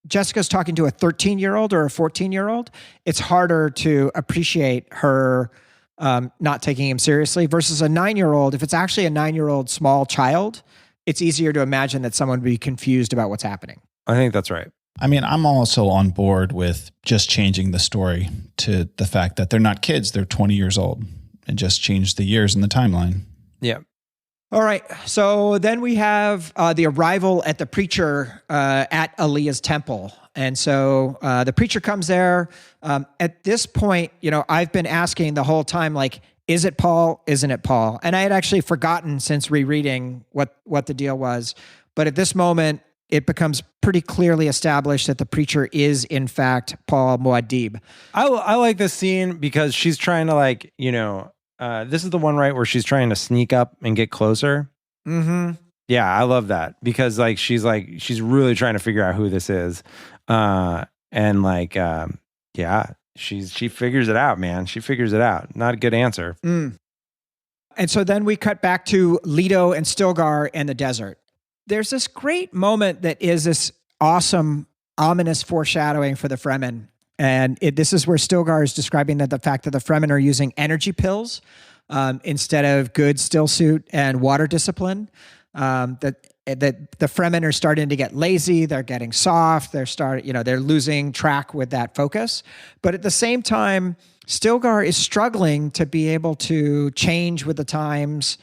Jessica's talking to a 13-year-old or a 14-year-old, it's harder to appreciate her not taking him seriously versus a 9-year-old. If it's actually a 9-year-old small child, it's easier to imagine that someone would be confused about what's happening. I think that's right. I mean, I'm also on board with just changing the story to the fact that they're not kids, they're 20 years old, and just change the years in the timeline. Yeah. All right. So then we have the arrival at the preacher at Aaliyah's temple. And so the preacher comes there. At this point, I've been asking the whole time, like, is it Paul? Isn't it Paul? And I had actually forgotten since rereading what the deal was. But at this moment, it becomes pretty clearly established that the preacher is, in fact, Paul Muad'Dib. I like this scene because she's trying to like, this is the one, right, where she's trying to sneak up and get closer. Mm-hmm. Yeah, I love that because she's really trying to figure out who this is. She figures it out, man. She figures it out. Not a good answer. And so then we cut back to Lido and Stilgar in the desert. There's this great moment that is this awesome, ominous foreshadowing for the Fremen. And this is where Stilgar is describing the fact that the Fremen are using energy pills instead of good still suit and water discipline. That the Fremen are starting to get lazy. They're getting soft. They're losing track with that focus. But at the same time, Stilgar is struggling to be able to change with the times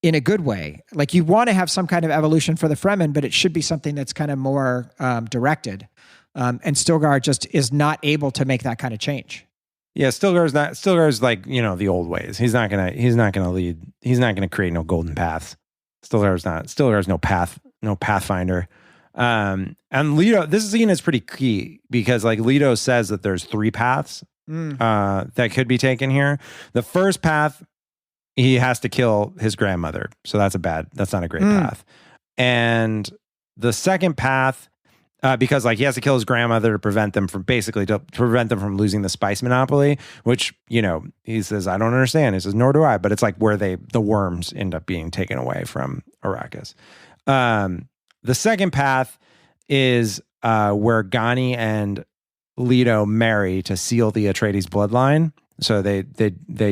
in a good way. Like you want to have some kind of evolution for the Fremen, but it should be something that's kind of more directed. And Stilgar just is not able to make that kind of change. Yeah, Stilgar's like, the old ways. He's not gonna lead. He's not gonna create no golden paths. Stilgar's no pathfinder. And Lido, this scene is pretty key because like Lido says that there's 3 paths that could be taken here. The first path, he has to kill his grandmother. So that's not a great path. And the second path, because like he has to kill his grandmother to prevent them from losing the spice monopoly, which, he says, I don't understand. He says, nor do I, but it's like where the worms end up being taken away from Arrakis. The second path is where Ghani and Lido marry to seal the Atreides bloodline. So they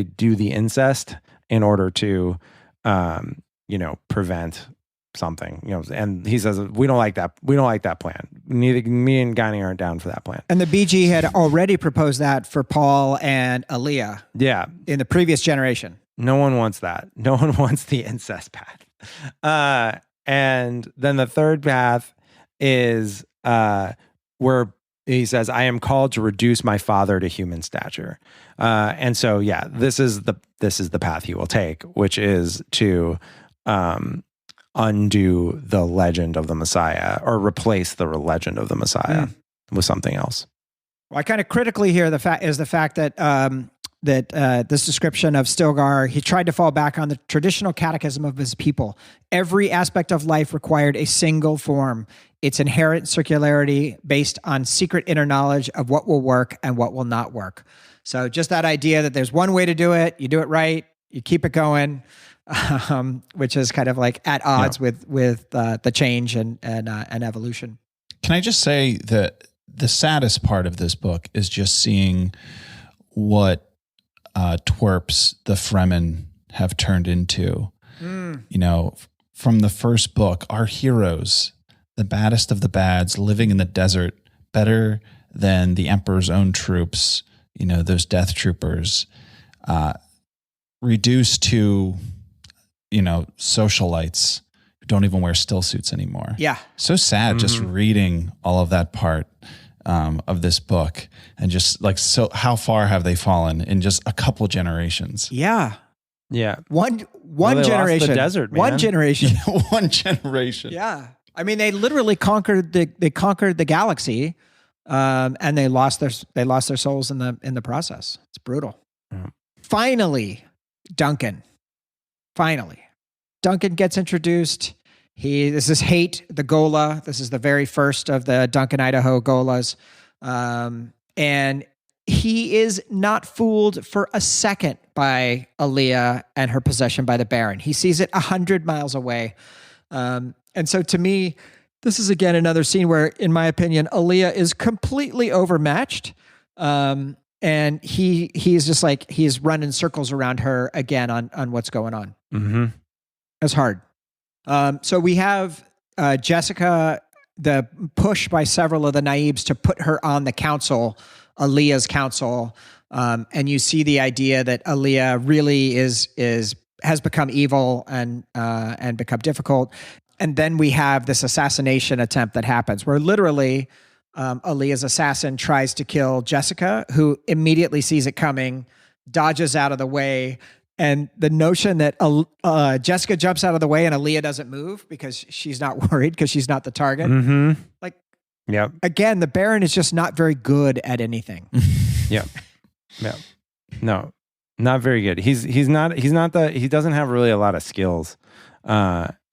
do the incest in order to, prevent something, and he says, we don't like that plan. Neither me and Ghani aren't down for that plan. And the BG had already proposed that for Paul and Aaliyah. Yeah. In the previous generation. No one wants that. No one wants the incest path. And then the third path is where he says, I am called to reduce my father to human stature. And so, yeah, this is the path he will take, which is to undo the legend of the Messiah or replace the legend of the Messiah with something else. Well, I kind of critically hear the fact that this description of Stilgar, he tried to fall back on the traditional catechism of his people. Every aspect of life required a single form. Its inherent circularity based on secret inner knowledge of what will work and what will not work. So just that idea that there's one way to do it, you do it right, you keep it going, which is kind of like at odds with the change and evolution. Can I just say that the saddest part of this book is just seeing what twerps the Fremen have turned into. From the first book, our heroes, the baddest of the bads, living in the desert, better than the Emperor's own troops, those death troopers, reduced to, socialites who don't even wear still suits anymore. Yeah. So sad just reading all of that part of this book, and just like, so how far have they fallen in just a couple generations? Yeah. Yeah. One they generation. lost the desert, man. One generation. One generation. Yeah. I mean, they literally conquered the galaxy, and they lost their souls in the process. It's brutal. Yeah. Finally, Duncan gets introduced. This is Haight, the Gola. This is the very first of the Duncan, Idaho Golas. And he is not fooled for a second by Aaliyah and her possession by the Baron. He sees it 100 miles away. And so to me, this is again another scene where, in my opinion, Aaliyah is completely overmatched. And he's just like, he's running circles around her again on what's going on. Mm-hmm. It's hard. So we have Jessica, the push by several of the Naibs to put her on the council, Aaliyah's council. And you see the idea that Aaliyah really has become evil and become difficult. And then we have this assassination attempt that happens where literally Aaliyah's assassin tries to kill Jessica, who immediately sees it coming, dodges out of the way. And the notion that Jessica jumps out of the way and Aaliyah doesn't move because she's not worried because she's not the target. Mm-hmm. Like, yep. Again, the Baron is just not very good at anything. Yep. No, not very good. He doesn't have really a lot of skills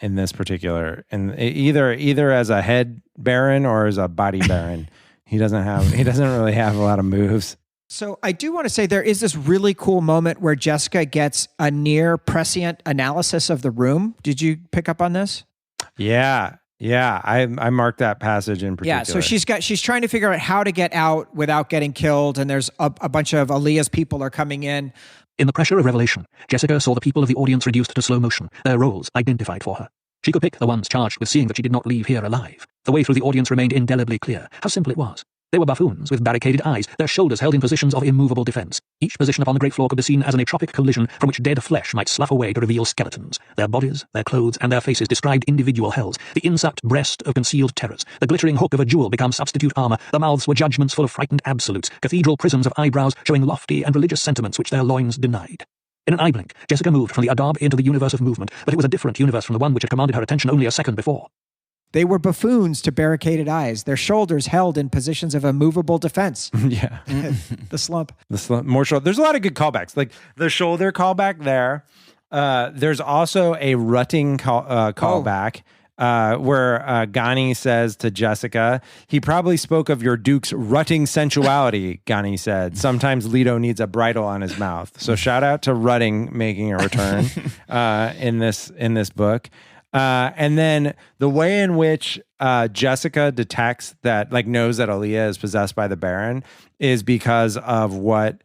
in this particular, and either as a head Baron or as a body Baron. He doesn't really have a lot of moves. So I do want to say there is this really cool moment where Jessica gets a near prescient analysis of the room. Did you pick up on this? Yeah. I marked that passage in particular. Yeah, so she's trying to figure out how to get out without getting killed, and there's a bunch of Aaliyah's people are coming in. In the pressure of revelation, Jessica saw the people of the audience reduced to slow motion, their roles identified for her. She could pick the ones charged with seeing that she did not leave here alive. The way through the audience remained indelibly clear. How simple it was. They were buffoons with barricaded eyes, their shoulders held in positions of immovable defense. Each position upon the great floor could be seen as an atropic collision from which dead flesh might slough away to reveal skeletons. Their bodies, their clothes, and their faces described individual hells. The insucked breast of concealed terrors. The glittering hook of a jewel became substitute armor. The mouths were judgments full of frightened absolutes. Cathedral prisms of eyebrows showing lofty and religious sentiments which their loins denied. In an eye blink, Jessica moved from the Adab into the universe of movement, but it was a different universe from the one which had commanded her attention only a second before. They were buffoons to barricaded eyes, their shoulders held in positions of immovable defense. Yeah. The slump. More shoulder. There's a lot of good callbacks. Like the shoulder callback there. There's also a rutting callback where Ghani says to Jessica, he probably spoke of your Duke's rutting sensuality, Ghani said. Sometimes Lido needs a bridle on his mouth. So shout out to rutting making a return in this book. And then the way in which Jessica detects that, like, knows that Aaliyah is possessed by the Baron is because of what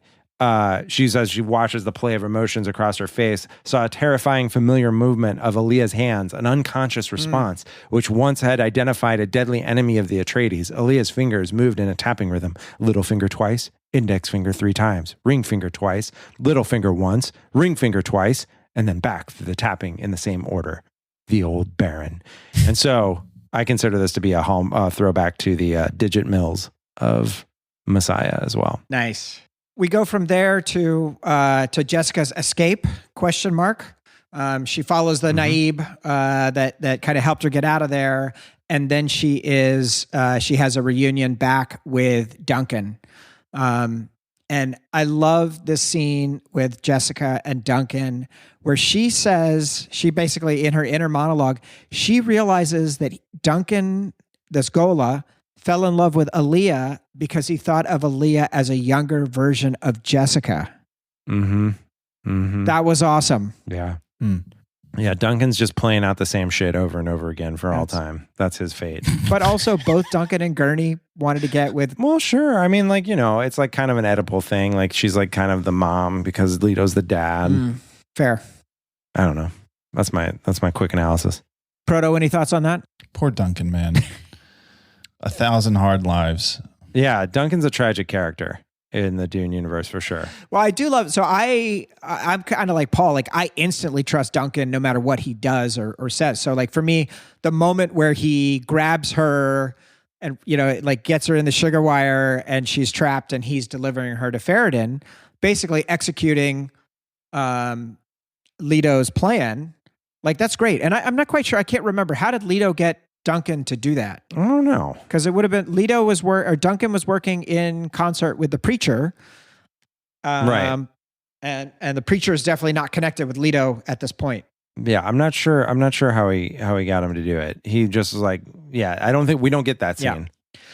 she says. She watches the play of emotions across her face, saw a terrifying familiar movement of Aaliyah's hands, an unconscious response, which once had identified a deadly enemy of the Atreides. Aaliyah's fingers moved in a tapping rhythm. Little finger twice, index finger 3 times, ring finger twice, little finger once, ring finger twice, and then back through the tapping in the same order. The old Baron. And so I consider this to be a throwback to the digit mills of Messiah as well. Nice. We go from there to Jessica's escape, ? She follows the Naib that kind of helped her get out of there. And then she has a reunion back with Duncan. And I love this scene with Jessica and Duncan where she basically in her inner monologue, she realizes that Duncan, this Gola, fell in love with Aaliyah because he thought of Aaliyah as a younger version of Jessica. Mm-hmm. Mm-hmm. That was awesome. Yeah. Mm. Yeah, Duncan's just playing out the same shit over and over again for all time. That's his fate. But also both Duncan and Gurney wanted to get with... Well, sure. I mean, like, it's like kind of an Oedipal thing. Like she's like kind of the mom because Leto's the dad. Fair. I don't know. That's my quick analysis. Proto, any thoughts on that? Poor Duncan, man. 1,000 hard lives Yeah, Duncan's a tragic character in the Dune universe for sure. Well, I do love, so I'm kind of like Paul, like I instantly trust Duncan no matter what he does or says. So like for me, the moment where he grabs her and, like gets her in the sugar wire and she's trapped and he's delivering her to Ferodin, basically executing Lido's plan, like that's great. And I'm not quite sure, I can't remember, how did Lido get Duncan to do that? I don't know. Because it would have been Duncan was working in concert with the preacher. Right. And the preacher is definitely not connected with Lido at this point. Yeah, I'm not sure how he got him to do it. He just was like, we don't get that scene.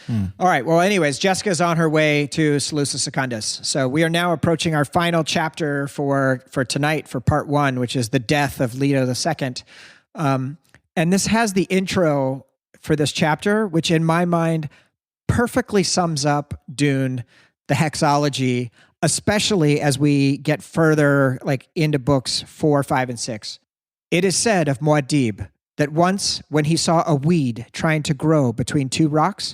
Yeah. All right. Well, anyways, Jessica's on her way to Seleucus Secundus. So we are now approaching our final chapter for tonight, for part 1, which is the death of Leto II. And this has the intro for this chapter, which in my mind perfectly sums up Dune, the hexology, especially as we get further like into books 4, 5, and 6. It is said of Muad'Dib that once when he saw a weed trying to grow between 2 rocks,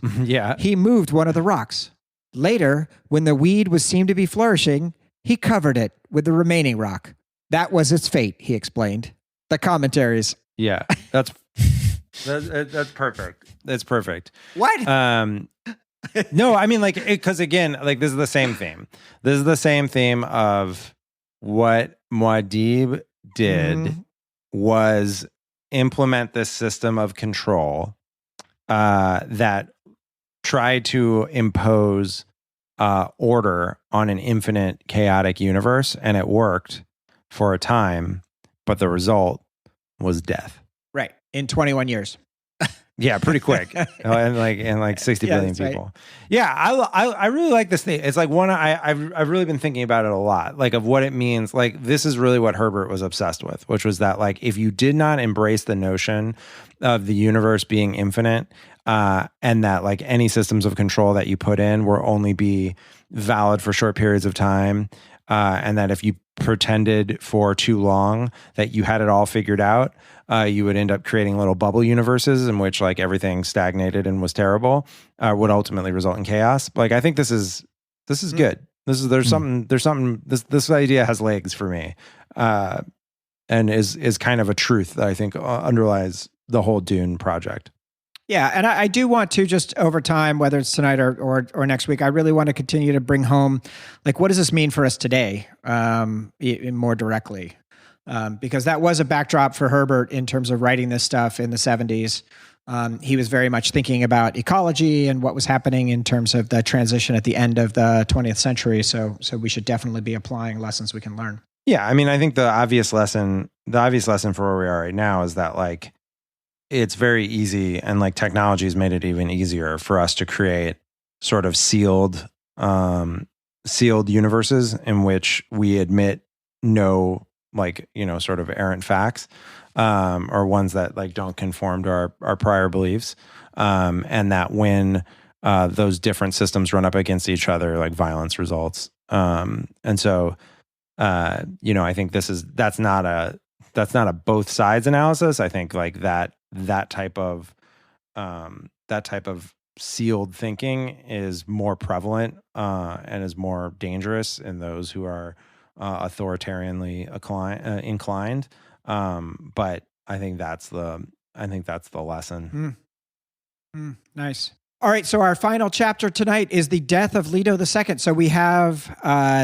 he moved one of the rocks. Later, when the weed was seen to be flourishing, he covered it with the remaining rock. That was its fate, he explained. The commentaries. Yeah, that's perfect. That's perfect. What? No, I mean, like, because again, like, this is the same theme. This is the same theme of what Muad'Dib did was implement this system of control that tried to impose order on an infinite chaotic universe, and it worked for a time, but the result was death. Right. In 21 years. Yeah, pretty quick. and like 60 billion people. Right. Yeah, I really like this thing. It's like one I've really been thinking about it a lot, like of what it means. Like this is really what Herbert was obsessed with, which was that like if you did not embrace the notion of the universe being infinite, and that like any systems of control that you put in will only be valid for short periods of time, and that if you pretended for too long that you had it all figured out, you would end up creating little bubble universes in which like everything stagnated and was terrible, would ultimately result in chaos. Like I think this is good. There's something. This idea has legs for me, and is kind of a truth that I think underlies the whole Dune project. Yeah, and I do want to just over time, whether it's tonight or next week, I really want to continue to bring home, like, what does this mean for us today, more directly? Because that was a backdrop for Herbert in terms of writing this stuff in the 70s. He was very much thinking about ecology and what was happening in terms of the transition at the end of the 20th century. So we should definitely be applying lessons we can learn. Yeah, I mean, I think the obvious lesson for where we are right now is that like it's very easy, and like technology has made it even easier for us to create sort of sealed universes in which we admit no, like, sort of errant facts, or ones that like don't conform to our prior beliefs. And that when those different systems run up against each other, like violence results. And so, I think that's not a both sides analysis. I think like that type of sealed thinking is more prevalent and is more dangerous in those who are authoritarianly inclined. But I think that's the lesson. Nice. All right, so our final chapter tonight is the death of Leto II. So we have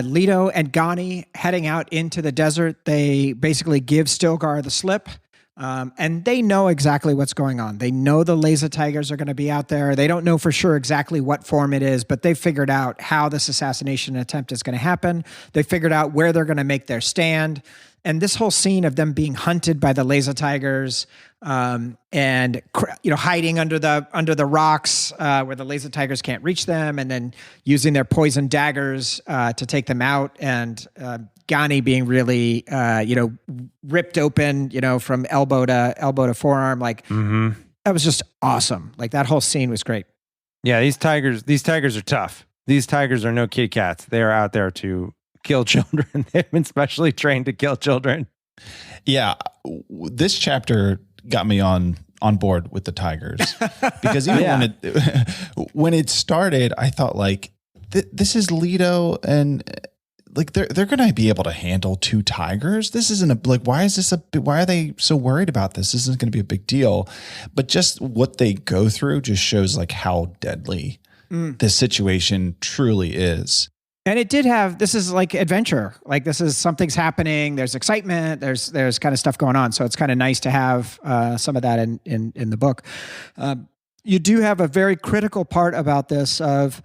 Lido and Ghani heading out into the desert. They basically give Stilgar the slip, and they know exactly what's going on. They know the laser tigers are going to be out there. They don't know for sure exactly what form it is, but they've figured out how this assassination attempt is going to happen. They figured out where they're going to make their stand. And this whole scene of them being hunted by the laser tigers, and hiding under the rocks where the laser tigers can't reach them, and then using their poison daggers to take them out, and Ghani being really ripped open, from elbow to forearm, like that was just awesome. Like that whole scene was great. Yeah, these tigers are tough. These tigers are no kitty cats. They are out there to kill children. They've been specially trained to kill children. Yeah, this chapter got me on on board with the tigers, because even when it started, I thought like this is Lido, and like they're going to be able to handle 2 tigers. This isn't why are they so worried about this? This isn't going to be a big deal. But just what they go through just shows like how deadly this situation truly is. And it did this is like adventure. Like this is something's happening. There's excitement. There's kind of stuff going on. So it's kind of nice to have some of that in the book. You do have a very critical part about this of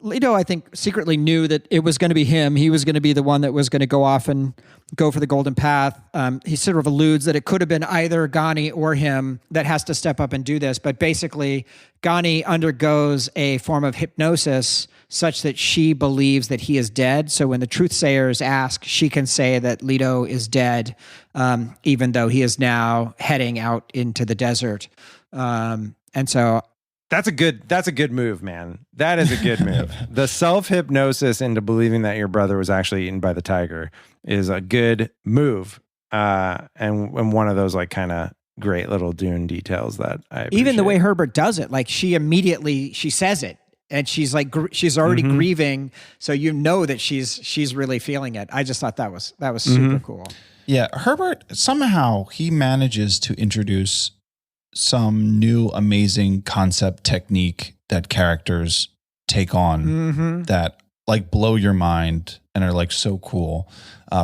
Lido, I think, secretly knew that it was going to be him. He was going to be the one that was going to go off and go for the golden path. He sort of alludes that it could have been either Ghani or him that has to step up and do this. But basically, Ghani undergoes a form of hypnosis such that she believes that he is dead. So when the truthsayers ask, she can say that Lido is dead, even though he is now heading out into the desert. And so... That's a good move, man. That is a good move. The self-hypnosis into believing that your brother was actually eaten by the tiger is a good move. And one of those like kind of great little Dune details that I appreciate. Even the way Herbert does it, like she says it, and she's like, she's already grieving. So you know that she's really feeling it. I just thought that was super cool. Yeah. Herbert, somehow he manages to introduce some new amazing concept technique that characters take on that like blow your mind and are like so cool.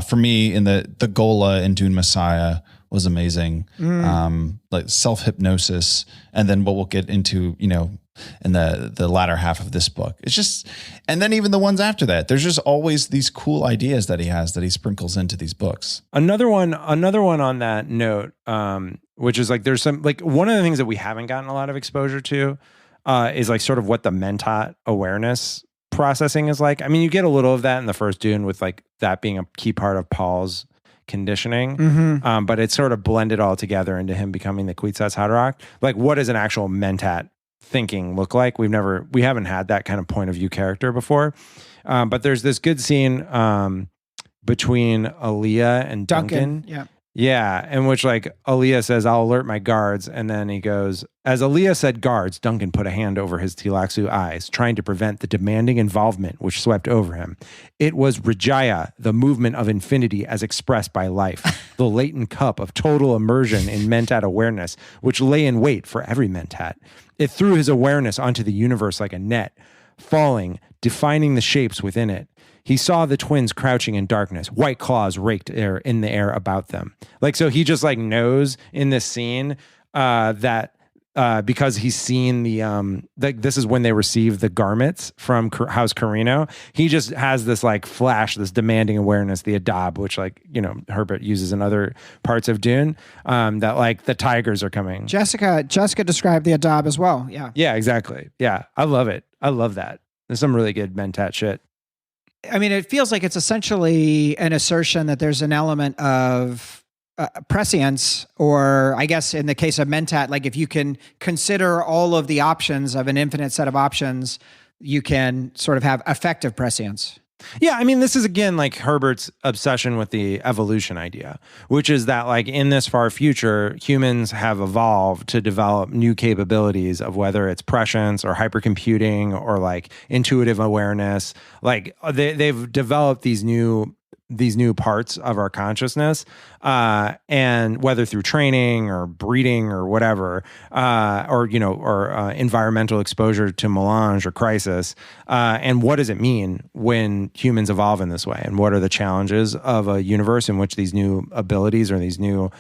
For me, in the Gola in Dune Messiah was amazing. Like self-hypnosis, and then what we'll get into, in the latter half of this book. It's just, and then even the ones after that, there's just always these cool ideas that he has that he sprinkles into these books. Another one on that note, which is like, there's some, like one of the things that we haven't gotten a lot of exposure to is like sort of what the mentat awareness processing is like. I mean, you get a little of that in the first Dune with like that being a key part of Paul's conditioning, but it's sort of blended all together into him becoming the Kwisatz Haderach. Like, what does an actual mentat thinking look like? We haven't had that kind of point of view character before, but there's this good scene between Aaliyah and Duncan. Yeah, in which like Aaliyah says, "I'll alert my guards," and then he goes, as Aaliyah said guards, Duncan put a hand over his Tlaxu eyes, trying to prevent the demanding involvement which swept over him. It was Rajaya, the movement of infinity as expressed by life, the latent cup of total immersion in mentat awareness, which lay in wait for every mentat. It threw his awareness onto the universe like a net, falling, defining the shapes within it. He saw the twins crouching in darkness, white claws raked in the air about them. Like, so he just like knows in this scene that because he's seen this is when they receive the garments from House Carino. He just has this like flash, this demanding awareness, the Adab, which like, Herbert uses in other parts of Dune, that like the tigers are coming. Jessica described the Adab as well. Yeah, exactly. Yeah. I love it. I love that. There's some really good mentat shit. I mean, it feels like it's essentially an assertion that there's an element of prescience, or I guess in the case of mentat, like if you can consider all of the options of an infinite set of options, you can sort of have effective prescience. Yeah, I mean, this is again like Herbert's obsession with the evolution idea, which is that like in this far future, humans have evolved to develop new capabilities of whether it's prescience or hypercomputing or like intuitive awareness. Like they've developed these new parts of our consciousness, and whether through training or breeding or whatever, or environmental exposure to melange or crisis. And what does it mean when humans evolve in this way? And what are the challenges of a universe in which these new abilities or these new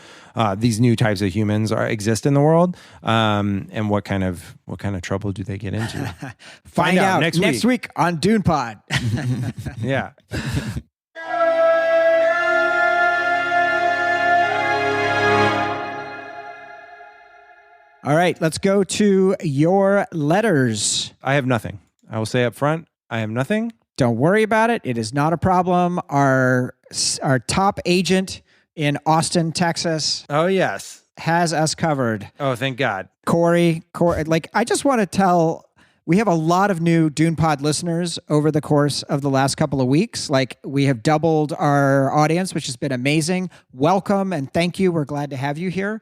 types of humans exist in the world? And what kind of trouble do they get into? Find out next week on Dune Pod. Yeah. All right, let's go to your letters. I have nothing. I will say up front, I have nothing. Don't worry about it. It is not a problem. Our top agent in Austin, Texas. Oh, yes. Has us covered. Oh, thank God. Corey, like, I just want to tell, we have a lot of new Dune Pod listeners over the course of the last couple of weeks. Like, we have doubled our audience, which has been amazing. Welcome and thank you. We're glad to have you here.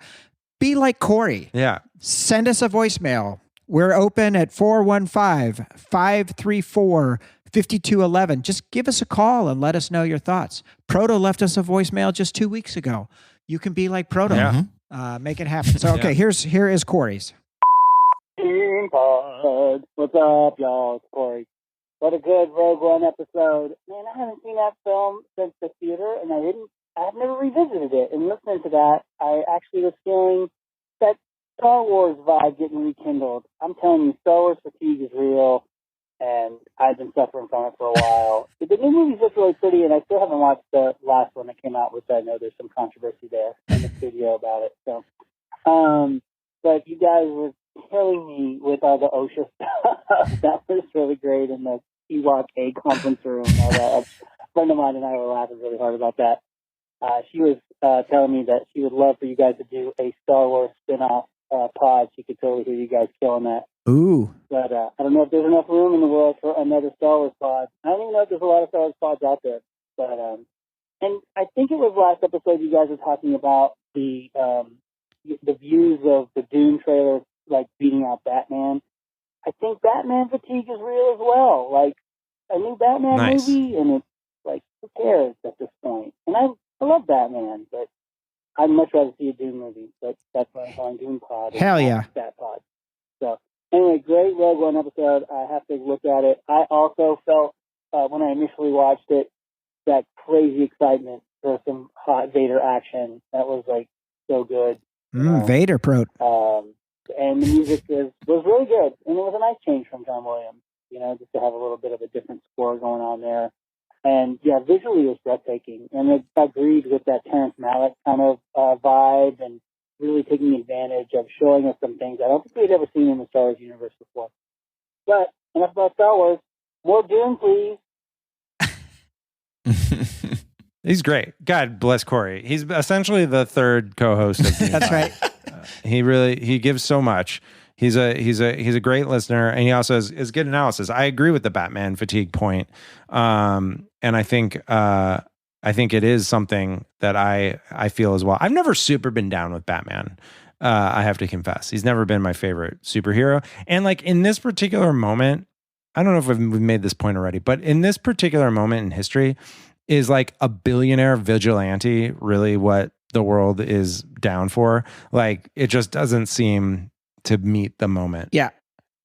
be like Corey. Yeah. Send us a voicemail. We're open at 415-534-5211. Just give us a call and let us know your thoughts. Proto left us a voicemail just 2 weeks ago. You can be like Proto. Yeah. Make it happen. So, okay, here is Corey's. Dune Pod. What's up, y'all? It's Corey. What a good Rogue One episode. Man, I haven't seen that film since the theater, and I've never revisited it. And listening to that, I actually was feeling that Star Wars vibe getting rekindled. I'm telling you, Star Wars fatigue is real, and I've been suffering from it for a while. The new movies look really pretty, and I still haven't watched the last one that came out, which I know there's some controversy there in the studio about it. So, but you guys were killing me with all the OSHA stuff. That was really great in the Ewok A conference room. A friend of mine and I were laughing really hard about that. She was telling me that she would love for you guys to do a Star Wars spin-off pod. She could totally hear you guys killing that. Ooh. But I don't know if there's enough room in the world for another Star Wars pod. I don't even know if there's a lot of Star Wars pods out there. But and I think it was last episode you guys were talking about the views of the Dune trailer, like beating out Batman. I think Batman fatigue is real as well. Like a new Batman movie, and it's like, who cares at this point? And I love Batman, but I'd much rather see a Dune movie. But that's why I'm calling Dune Pod. Hell yeah. That pod. So anyway, great Rogue One episode. I have to look at it. I also felt when I initially watched it, that crazy excitement for some hot Vader action. That was like so good. Vader Prot. And the music was really good. And it was a nice change from John Williams, just to have a little bit of a different score going on there. And yeah, visually it was breathtaking. And it agreed with that Terrence Malick kind of vibe, and really taking advantage of showing us some things I don't think we'd ever seen in the Star Wars universe before. But enough about Star Wars. More Dune, please. He's great. God bless Corey. He's essentially the third co-host of Dune. That's right. He gives so much. He's a great listener, and he also has good analysis. I agree with the Batman fatigue point, and I think it is something that I feel as well. I've never super been down with Batman. I have to confess, he's never been my favorite superhero. And like in this particular moment, I don't know if we've made this point already, but in this particular moment in history, is like a billionaire vigilante really what the world is down for? Like, it just doesn't seem to meet the moment. Yeah.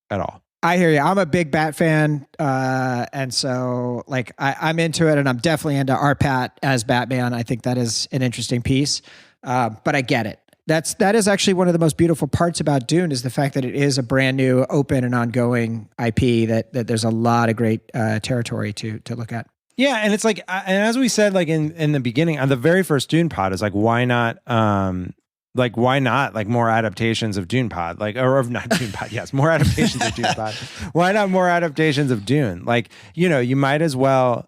At all. I hear you. I'm a big Bat fan. And so like I'm into it, and I'm definitely into our Pat as Batman. I think that is an interesting piece. But I get it. That is actually one of the most beautiful parts about Dune, is the fact that it is a brand new, open and ongoing IP that there's a lot of great territory to look at. Yeah, and it's like, and as we said, like in the beginning, on the very first Dune pod, is like, why not more adaptations of Dune pod, or not Dune pod? Yes, more adaptations of Dune pod. Why not more adaptations of Dune? Like, you might as well,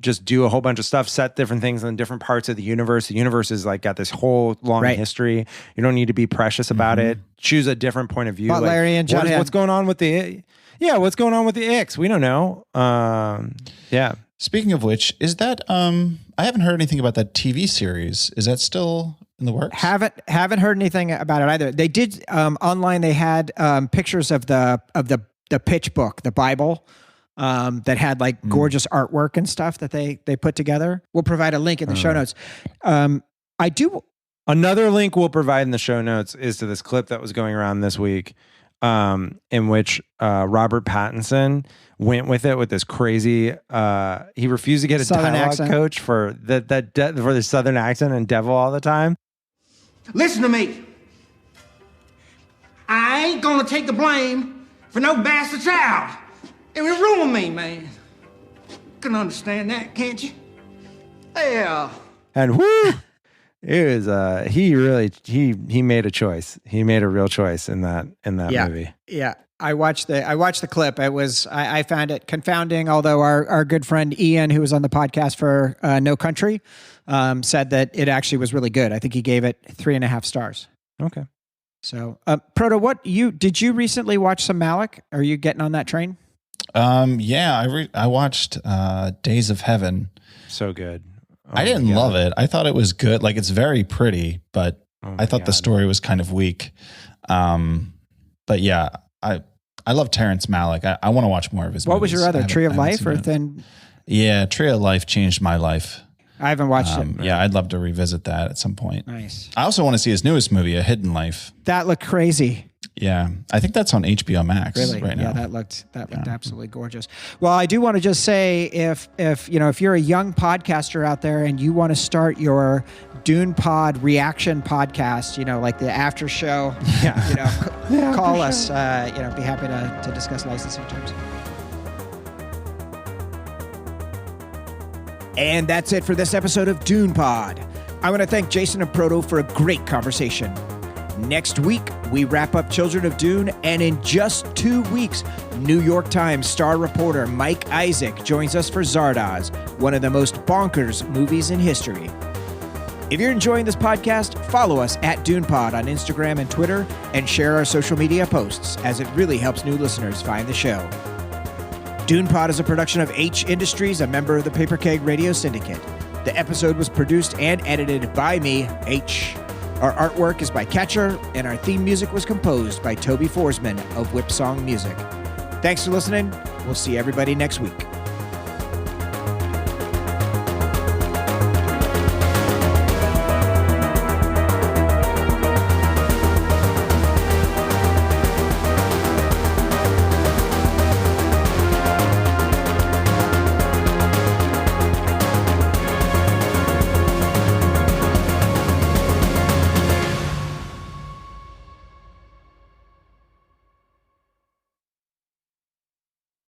just do a whole bunch of stuff, set different things in different parts of the universe. The universe is like got this whole long history. You don't need to be precious about it. Choose a different point of view. Valerian, like, what's going on with the? Yeah, what's going on with the Ix? We don't know. Yeah. Speaking of which, is that I haven't heard anything about that TV series. Is that still in the works? Haven't heard anything about it either. They did online. They had pictures of the pitch book, the Bible, that had like gorgeous artwork and stuff that they put together. We'll provide a link in the show notes. Another link we'll provide in the show notes is to this clip that was going around this week, in which Robert Pattinson went with it with this crazy. He refused to get a Southern dialogue accent. coach for the Southern accent and devil all the time. Listen to me. I ain't gonna take the blame for no bastard child. It would ruin me, man. You can understand that, can't you? Yeah. And whoo, it was he made a choice. He made a real choice in that movie. Yeah. I watched the clip. It was, I found it confounding, although our good friend Ian, who was on the podcast for No Country, said that it actually was really good. I think he gave it 3.5 stars. Okay. So, Proto, did you recently watch some Malick? Are you getting on that train? Yeah, I watched Days of Heaven. So good. I didn't love it. I thought it was good. Like, it's very pretty, but I thought the story was kind of weak. But yeah, I love Terrence Malick. I want to watch more of his movies. What was your other, Tree of Life or Thin? Yeah, Tree of Life changed my life. I haven't watched it. Yeah, I'd love to revisit that at some point. Nice. I also want to see his newest movie, A Hidden Life. That looked crazy. Yeah, I think that's on HBO Max right now. Yeah, that looked absolutely gorgeous. Well, I do want to just say, if you're a young podcaster out there and you want to start your Dune Pod reaction podcast, like the after show, call us. Be happy to discuss licensing terms. And that's it for this episode of Dune Pod. I want to thank Jason and Proto for a great conversation. Next week, we wrap up Children of Dune, and in just 2 weeks, New York Times star reporter Mike Isaac joins us for Zardoz, one of the most bonkers movies in history. If you're enjoying this podcast, follow us at DunePod on Instagram and Twitter, and share our social media posts, as it really helps new listeners find the show. DunePod is a production of Haitch Industries, a member of the Paper Keg Radio Syndicate. The episode was produced and edited by me, Haitch. Our artwork is by Catcher, and our theme music was composed by Toby Forsman of Whipsong Music. Thanks for listening. We'll see everybody next week.